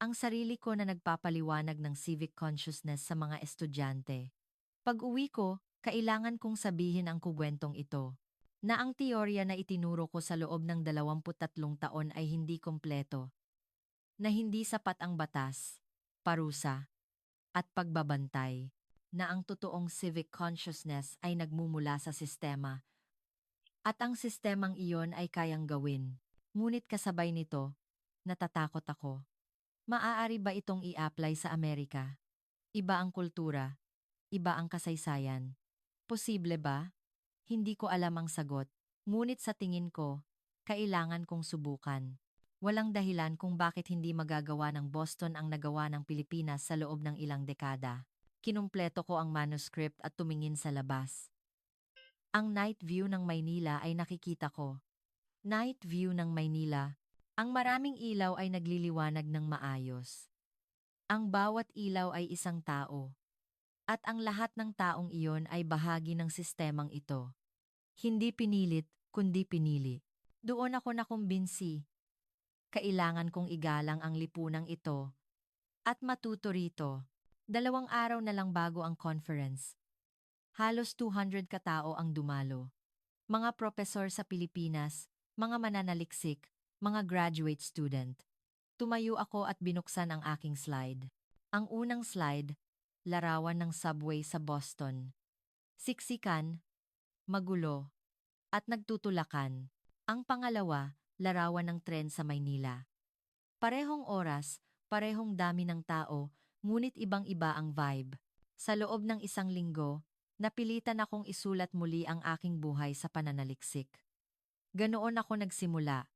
Ang sarili ko na nagpapaliwanag ng civic consciousness sa mga estudyante. Pag-uwi ko, kailangan kong sabihin ang kuwentong ito, na ang teorya na itinuro ko sa loob ng 23 taon ay hindi kompleto, na hindi sapat ang batas, parusa, at pagbabantay, na ang totoong civic consciousness ay nagmumula sa sistema, at ang sistemang iyon ay kayang gawin. Ngunit kasabay nito, natatakot ako. Maaari ba itong i-apply sa Amerika? Iba ang kultura, iba ang kasaysayan. Posible ba? Hindi ko alam ang sagot. Ngunit sa tingin ko, kailangan kong subukan. Walang dahilan kung bakit hindi magagawa ng Boston ang nagawa ng Pilipinas sa loob ng ilang dekada. Kinumpleto ko ang manuscript at tumingin sa labas. Ang night view ng Maynila ay nakikita ko. Night view ng Maynila. Ang maraming ilaw ay nagliliwanag ng maayos. Ang bawat ilaw ay isang tao. At ang lahat ng taong iyon ay bahagi ng sistemang ito. Hindi pinilit, kundi pinili. Doon ako nakumbinsi. Kailangan kong igalang ang lipunang ito at matuto rito. 2 araw na lang bago ang conference. Halos 200 katao ang dumalo. Mga propesor sa Pilipinas, mga mananaliksik, mga graduate student. Tumayo ako at binuksan ang aking slide. Ang unang slide, larawan ng subway sa Boston. Siksikan, magulo, at nagtutulakan. Ang pangalawa, larawan ng tren sa Maynila. Parehong oras, parehong dami ng tao, ngunit ibang-iba ang vibe. Sa loob ng 1 linggo, napilitan akong isulat muli ang aking buhay sa pananaliksik. Ganoon ako nagsimula.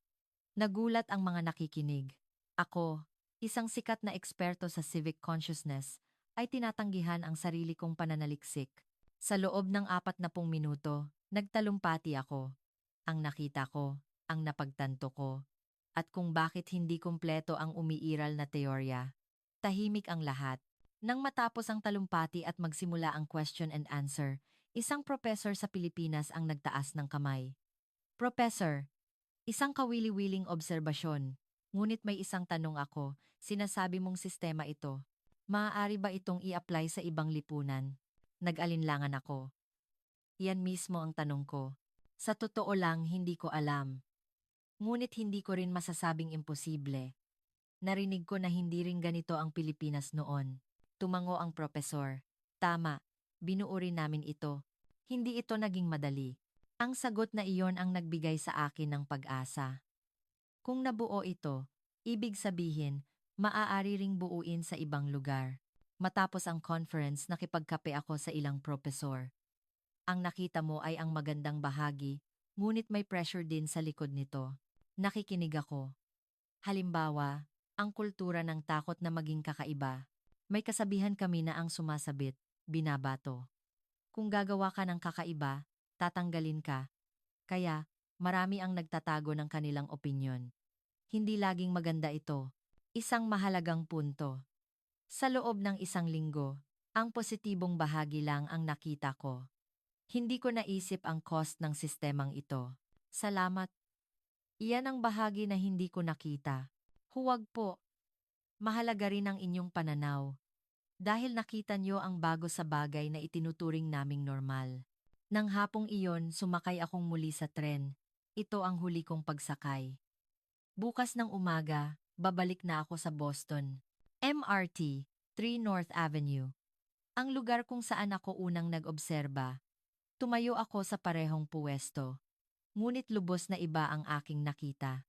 Nagulat ang mga nakikinig. Ako, isang sikat na eksperto sa civic consciousness, ay tinatanggihan ang sarili kong pananaliksik. Sa loob ng 40 minuto, nagtalumpati ako. Ang nakita ko, ang napagtanto ko, at kung bakit hindi kumpleto ang umiiral na teorya. Tahimik ang lahat. Nang matapos ang talumpati at magsimula ang question and answer, isang professor sa Pilipinas ang nagtaas ng kamay. Professor, isang kawili-wiling obserbasyon. Ngunit may isang tanong ako, sinasabi mong sistema ito. Maaari ba itong i-apply sa ibang lipunan? Nag-alinlangan ako. Yan mismo ang tanong ko. Sa totoo lang, hindi ko alam. Ngunit hindi ko rin masasabing imposible. Narinig ko na hindi rin ganito ang Pilipinas noon. Tumango ang propesor. Tama, binuo rin namin ito. Hindi ito naging madali. Ang sagot na iyon ang nagbigay sa akin ng pag-asa. Kung nabuo ito, ibig sabihin, maaari ring buuin sa ibang lugar. Matapos ang conference, nakipagkape ako sa ilang propesor. Ang nakita mo ay ang magandang bahagi, ngunit may pressure din sa likod nito. Nakikinig ako. Halimbawa, ang kultura ng takot na maging kakaiba. May kasabihan kami na ang sumasabit, binabato. Kung gagawa ka ng kakaiba, tatanggalin ka. Kaya, marami ang nagtatago ng kanilang opinyon. Hindi laging maganda ito. Isang mahalagang punto. Sa loob ng 1 linggo, ang positibong bahagi lang ang nakita ko. Hindi ko naisip ang cost ng sistemang ito. Salamat. Iyan ang bahagi na hindi ko nakita. Huwag po. Mahalaga rin ang inyong pananaw. Dahil nakita niyo ang bago sa bagay na itinuturing naming normal. Nang hapong iyon, sumakay akong muli sa tren. Ito ang huli kong pagsakay. Bukas ng umaga, babalik na ako sa Boston. MRT, 3 North Avenue. Ang lugar kung saan ako unang nag-obserba. Tumayo ako sa parehong puwesto. Ngunit lubos na iba ang aking nakita.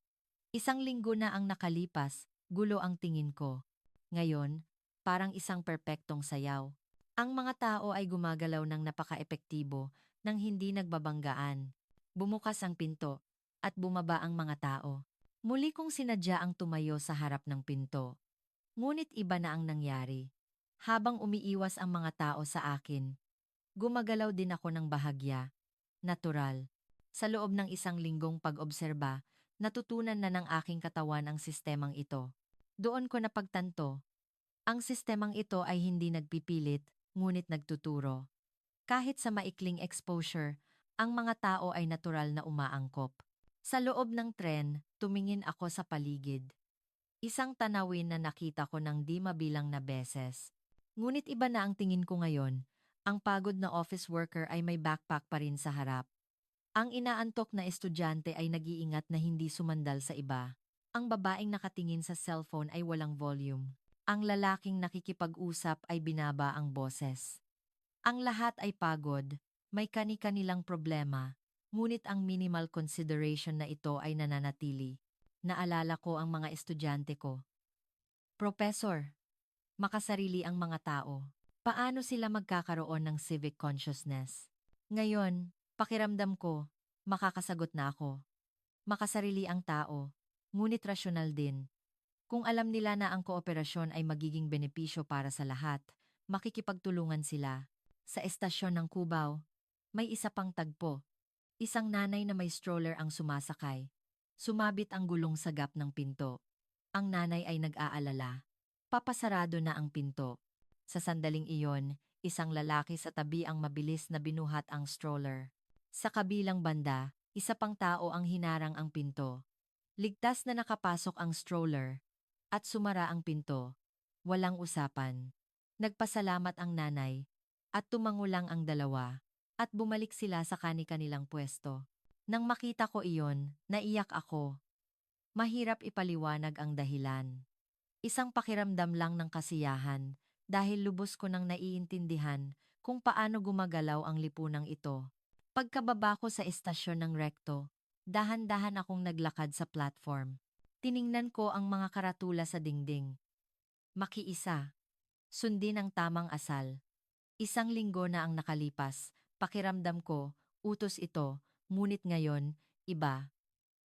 1 linggo na ang nakalipas, gulo ang tingin ko. Ngayon, parang isang perpektong sayaw. Ang mga tao ay gumagalaw ng napaka-epektibo nang hindi nagbabanggaan. Bumukas ang pinto, at bumaba ang mga tao. Muli kong sinadya ang tumayo sa harap ng pinto. Ngunit iba na ang nangyari. Habang umiiwas ang mga tao sa akin, gumagalaw din ako ng bahagya. Natural. Sa loob ng 1 linggong pag-obserba, natutunan na ng aking katawan ang sistemang ito. Doon ko napagtanto. Ang sistemang ito ay hindi nagpipilit, ngunit nagtuturo. Kahit sa maikling exposure, ang mga tao ay natural na umaangkop. Sa loob ng tren, tumingin ako sa paligid. Isang tanawin na nakita ko ng di mabilang na beses. Ngunit iba na ang tingin ko ngayon. Ang pagod na office worker ay may backpack pa rin sa harap. Ang inaantok na estudyante ay nag-iingat na hindi sumandal sa iba. Ang babaeng nakatingin sa cellphone ay walang volume. Ang lalaking nakikipag-usap ay binaba ang boses. Ang lahat ay pagod, may kani-kanilang problema, ngunit ang minimal consideration na ito ay nananatili. Naalala ko ang mga estudyante ko. Professor, makasarili ang mga tao. Paano sila magkakaroon ng civic consciousness? Ngayon, Pakiramdam ko, makakasagot na ako. Makasarili ang tao, ngunit rasyonal din. Kung alam nila na ang kooperasyon ay magiging benepisyo para sa lahat, makikipagtulungan sila. Sa estasyon ng Cubao, may isa pang tagpo. Isang nanay na may stroller ang sumasakay. Sumabit ang gulong sa gap ng pinto. Ang nanay ay nag-aalala. Papasarado na ang pinto. Sa sandaling iyon, isang lalaki sa tabi ang mabilis na binuhat ang stroller. Sa kabilang banda, isa pang tao ang hinarang ang pinto. Ligtas na nakapasok ang stroller at sumara ang pinto. Walang usapan. Nagpasalamat ang nanay at tumangulang ang dalawa at bumalik sila sa kani-kanilang pwesto. Nang makita ko iyon, naiyak ako. Mahirap ipaliwanag ang dahilan. Isang pakiramdam lang ng kasiyahan dahil lubos ko nang naiintindihan kung paano gumagalaw ang lipunang ito. Pagkababa ko sa estasyon ng Recto, dahan-dahan akong naglakad sa platform. Tiningnan ko ang mga karatula sa dingding. Makiisa. Sundin ang tamang asal. Isang linggo na ang nakalipas, pakiramdam ko, utos ito, ngunit ngayon, iba.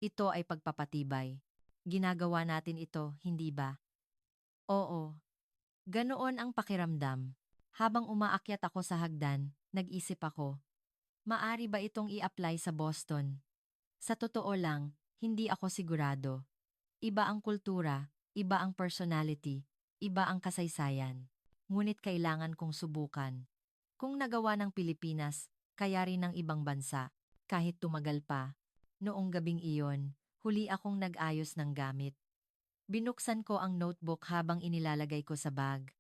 Ito ay pagpapatibay. Ginagawa natin ito, hindi ba? Oo. Ganoon ang pakiramdam. Habang umaakyat ako sa hagdan, nag-isip ako, maari ba itong i-apply sa Boston? Sa totoo lang, hindi ako sigurado. Iba ang kultura, iba ang personality, iba ang kasaysayan. Ngunit kailangan kong subukan. Kung nagawa ng Pilipinas, kaya rin ng ibang bansa, kahit tumagal pa. Noong gabing iyon, huli akong nag-ayos ng gamit. Binuksan ko ang notebook habang inilalagay ko sa bag.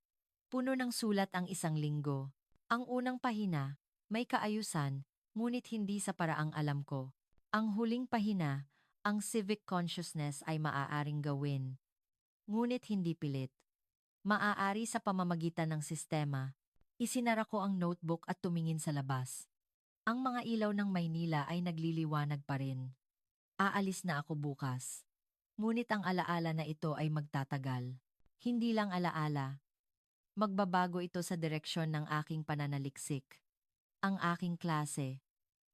Puno ng sulat ang isang linggo. Ang unang pahina, may kaayusan, ngunit hindi sa paraang alam ko. Ang huling pahina, ang civic consciousness ay maaaring gawin. Ngunit hindi pilit. Maaari sa pamamagitan ng sistema. Isinara ko ang notebook at tumingin sa labas. Ang mga ilaw ng Maynila ay nagliliwanag pa rin. Aalis na ako bukas. Ngunit ang alaala na ito ay magtatagal. Hindi lang alaala. Magbabago ito sa direksyon ng aking pananaliksik. Ang aking klase.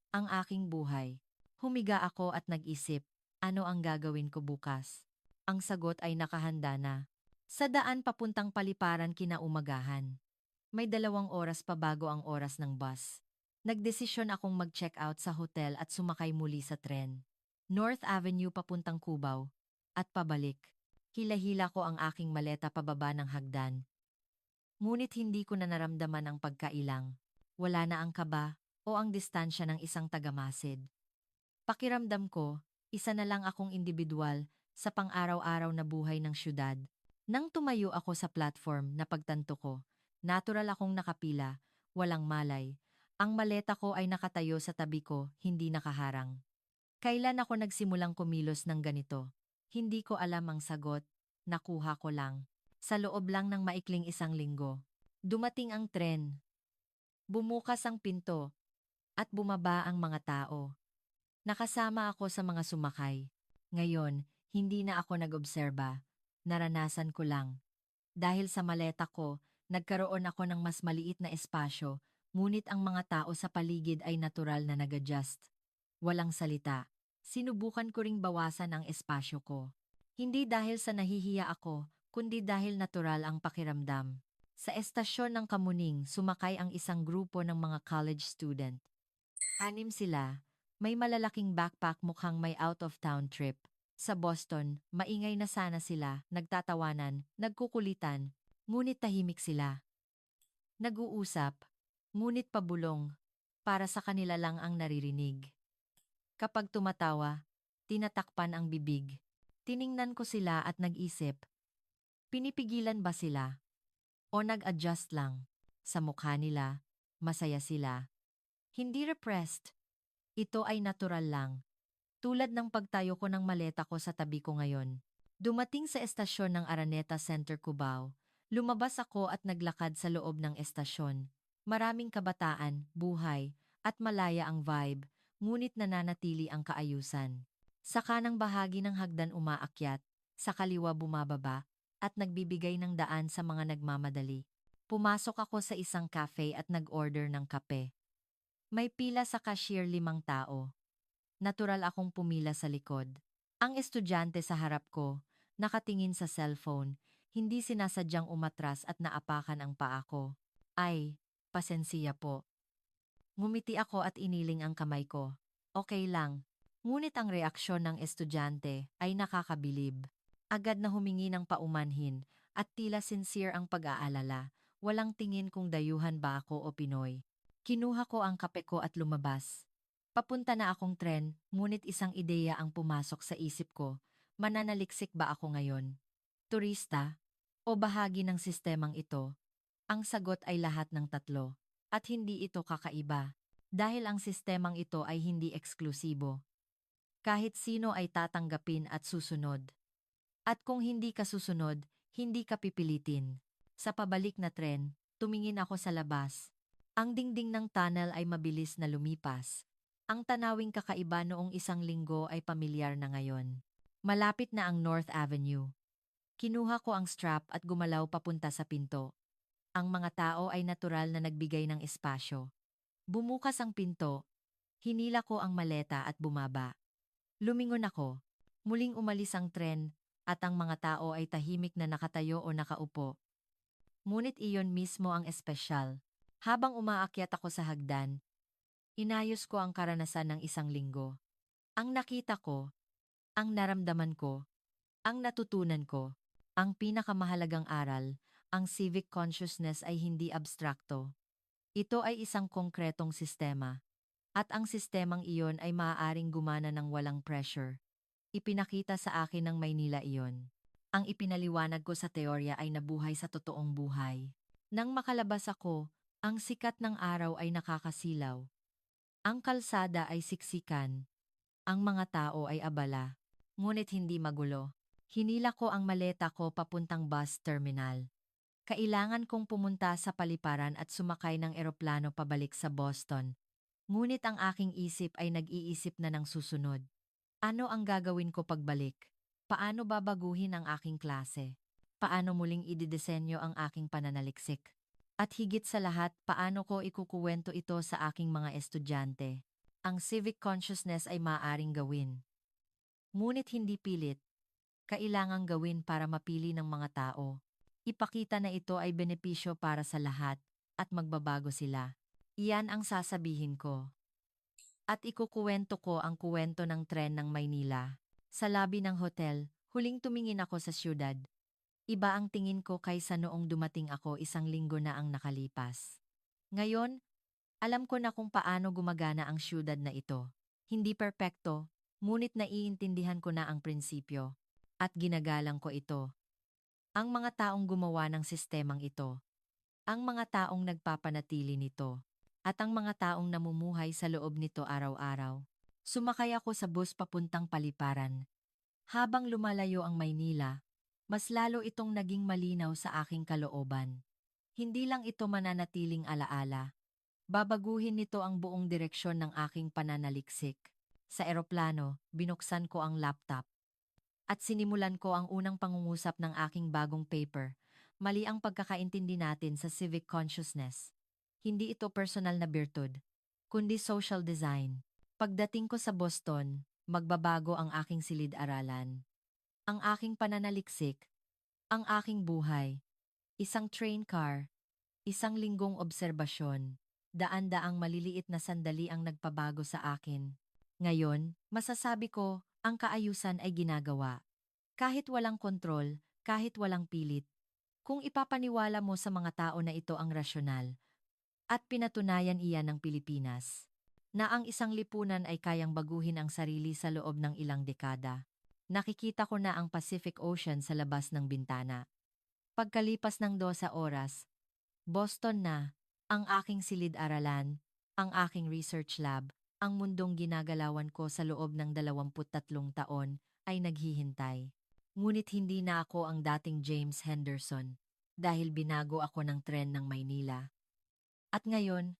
Ang aking buhay. Humiga ako at nag-isip, ano ang gagawin ko bukas? Ang sagot ay nakahanda na. Sa daan papuntang Paliparan kinaumagahan. May 2 oras pa bago ang oras ng bus. Nagdesisyon akong mag-check out sa hotel at sumakay muli sa tren. North Avenue papuntang Cubao. At pabalik. Hila-hila ko ang aking maleta pababa ng hagdan. Ngunit hindi ko na naramdaman ang pagkailang. Wala na ang kaba o ang distansya ng isang tagamasid. Pakiramdam ko, isa na lang akong individual sa pang-araw-araw na buhay ng syudad. Nang tumayo ako sa platform na pagtanto ko, natural akong nakapila, walang malay. Ang maleta ko ay nakatayo sa tabi ko, hindi nakaharang. Kailan ako nagsimulang kumilos ng ganito? Hindi ko alam ang sagot, nakuha ko lang. Sa loob lang ng maikling 1 linggo. Dumating ang tren. Bumukas ang pinto at bumaba ang mga tao. Nakasama ako sa mga sumakay. Ngayon, hindi na ako nag-obserba. Naranasan ko lang. Dahil sa maleta ko, nagkaroon ako ng mas maliit na espasyo, ngunit ang mga tao sa paligid ay natural na nag-adjust. Walang salita. Sinubukan ko ring bawasan ang espasyo ko. Hindi dahil sa nahihiya ako, kundi dahil natural ang pakiramdam. Sa estasyon ng Kamuning, sumakay ang isang grupo ng mga college student. 6 sila. May malalaking backpack mukhang may out-of-town trip. Sa Boston, maingay na sana sila, nagtatawanan, nagkukulitan, ngunit tahimik sila. Nag-uusap, ngunit pabulong, para sa kanila lang ang naririnig. Kapag tumatawa, tinatakpan ang bibig. Tiningnan ko sila at nag-isip, pinipigilan ba sila? O nag-adjust lang? Sa mukha nila, masaya sila. Hindi repressed. Ito ay natural lang. Tulad ng pagtayo ko ng maleta ko sa tabi ko ngayon. Dumating sa estasyon ng Araneta Center Cubao. Lumabas ako at naglakad sa loob ng estasyon. Maraming kabataan, buhay, at malaya ang vibe, ngunit nananatili ang kaayusan. Sa kanang bahagi ng hagdan umaakyat, sa kaliwa bumababa, at nagbibigay ng daan sa mga nagmamadali. Pumasok ako sa isang cafe at nag-order ng kape. May pila sa cashier 5 tao. Natural akong pumila sa likod. Ang estudyante sa harap ko, nakatingin sa cellphone, hindi sinasadyang umatras at naapakan ang paa ko. Ay, pasensiya po. Ngumiti ako at iniling ang kamay ko. Okay lang. Ngunit ang reaksyon ng estudyante ay nakakabilib. Agad na humingi ng paumanhin at tila sincere ang pag-aalala. Walang tingin kung dayuhan ba ako o Pinoy. Kinuha ko ang kape ko at lumabas. Papunta na akong tren, ngunit isang ideya ang pumasok sa isip ko. Mananaliksik ba ako ngayon? Turista? O bahagi ng sistemang ito? Ang sagot ay lahat ng tatlo. At hindi ito kakaiba. Dahil ang sistemang ito ay hindi eksklusibo. Kahit sino ay tatanggapin at susunod. At kung hindi ka susunod, hindi ka pipilitin. Sa pabalik na tren, tumingin ako sa labas. Ang dingding ng tunnel ay mabilis na lumipas. Ang tanawing kakaiba noong 1 linggo ay pamilyar na ngayon. Malapit na ang North Avenue. Kinuha ko ang strap at gumalaw papunta sa pinto. Ang mga tao ay natural na nagbigay ng espasyo. Bumukas ang pinto, hinila ko ang maleta at bumaba. Lumingon ako. Muling umalis ang tren at ang mga tao ay tahimik na nakatayo o nakaupo. Ngunit iyon mismo ang espesyal. Habang umaakyat ako sa hagdan, inayos ko ang karanasan ng 1 linggo. Ang nakita ko, ang naramdaman ko, ang natutunan ko, ang pinakamahalagang aral, ang civic consciousness ay hindi abstrakto. Ito ay isang konkretong sistema. At ang sistemang iyon ay maaaring gumana ng walang pressure. Ipinakita sa akin ng Maynila iyon. Ang ipinaliwanag ko sa teorya ay nabuhay sa totoong buhay. Nang makalabas ako, ang sikat ng araw ay nakakasilaw. Ang kalsada ay siksikan. Ang mga tao ay abala. Ngunit hindi magulo. Hinila ko ang maleta ko papuntang bus terminal. Kailangan kong pumunta sa paliparan at sumakay ng eroplano pabalik sa Boston. Ngunit ang aking isip ay nag-iisip na ng susunod. Ano ang gagawin ko pagbalik? Paano babaguhin ang aking klase? Paano muling ididesenyo ang aking pananaliksik? At higit sa lahat, paano ko ikukuwento ito sa aking mga estudyante? Ang civic consciousness ay maaaring gawin. Ngunit hindi pilit. Kailangang gawin para mapili ng mga tao. Ipakita na ito ay benepisyo para sa lahat at magbabago sila. Iyan ang sasabihin ko. At ikukuwento ko ang kuwento ng tren ng Maynila. Sa labi ng hotel, huling tumingin ako sa siyudad. Iba ang tingin ko kaysa noong dumating ako 1 linggo na ang nakalipas. Ngayon, alam ko na kung paano gumagana ang siyudad na ito. Hindi perpekto, ngunit naiintindihan ko na ang prinsipyo. At ginagalang ko ito. Ang mga taong gumawa ng sistemang ito. Ang mga taong nagpapanatili nito. At ang mga taong namumuhay sa loob nito araw-araw. Sumakay ako sa bus papuntang Paliparan. Habang lumalayo ang Maynila, mas lalo itong naging malinaw sa aking kalooban. Hindi lang ito mananatiling alaala. Babaguhin nito ang buong direksyon ng aking pananaliksik. Sa eroplano, binuksan ko ang laptop. At sinimulan ko ang unang pangungusap ng aking bagong paper. Mali ang pagkakaintindi natin sa civic consciousness. Hindi ito personal na birtud, kundi social design. Pagdating ko sa Boston, magbabago ang aking silid-aralan. Ang aking pananaliksik, ang aking buhay. Isang train car, 1 linggong obserbasyon. Daan-daang maliliit na sandali ang nagpabago sa akin. Ngayon, masasabi ko, ang kaayusan ay ginagawa. Kahit walang kontrol, kahit walang pilit. Kung ipapaniwala mo sa mga tao na ito ang rasyonal, at pinatunayan iyan ng Pilipinas, na ang isang lipunan ay kayang baguhin ang sarili sa loob ng ilang dekada. Nakikita ko na ang Pacific Ocean sa labas ng bintana. Pagkalipas ng 12 oras, Boston na, ang aking silid-aralan, ang aking research lab, ang mundong ginagalawan ko sa loob ng 23 taon ay naghihintay. Ngunit hindi na ako ang dating James Henderson dahil binago ako ng tren ng Maynila. At ngayon,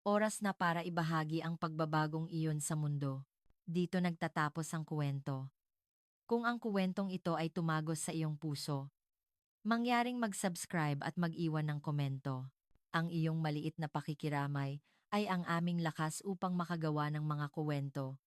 oras na para ibahagi ang pagbabagong iyon sa mundo. Dito nagtatapos ang kuwento. Kung ang kuwentong ito ay tumagos sa iyong puso, mangyaring mag-subscribe at mag-iwan ng komento. Ang iyong maliit na pakikiramay ay ang aming lakas upang makagawa ng mga kuwento.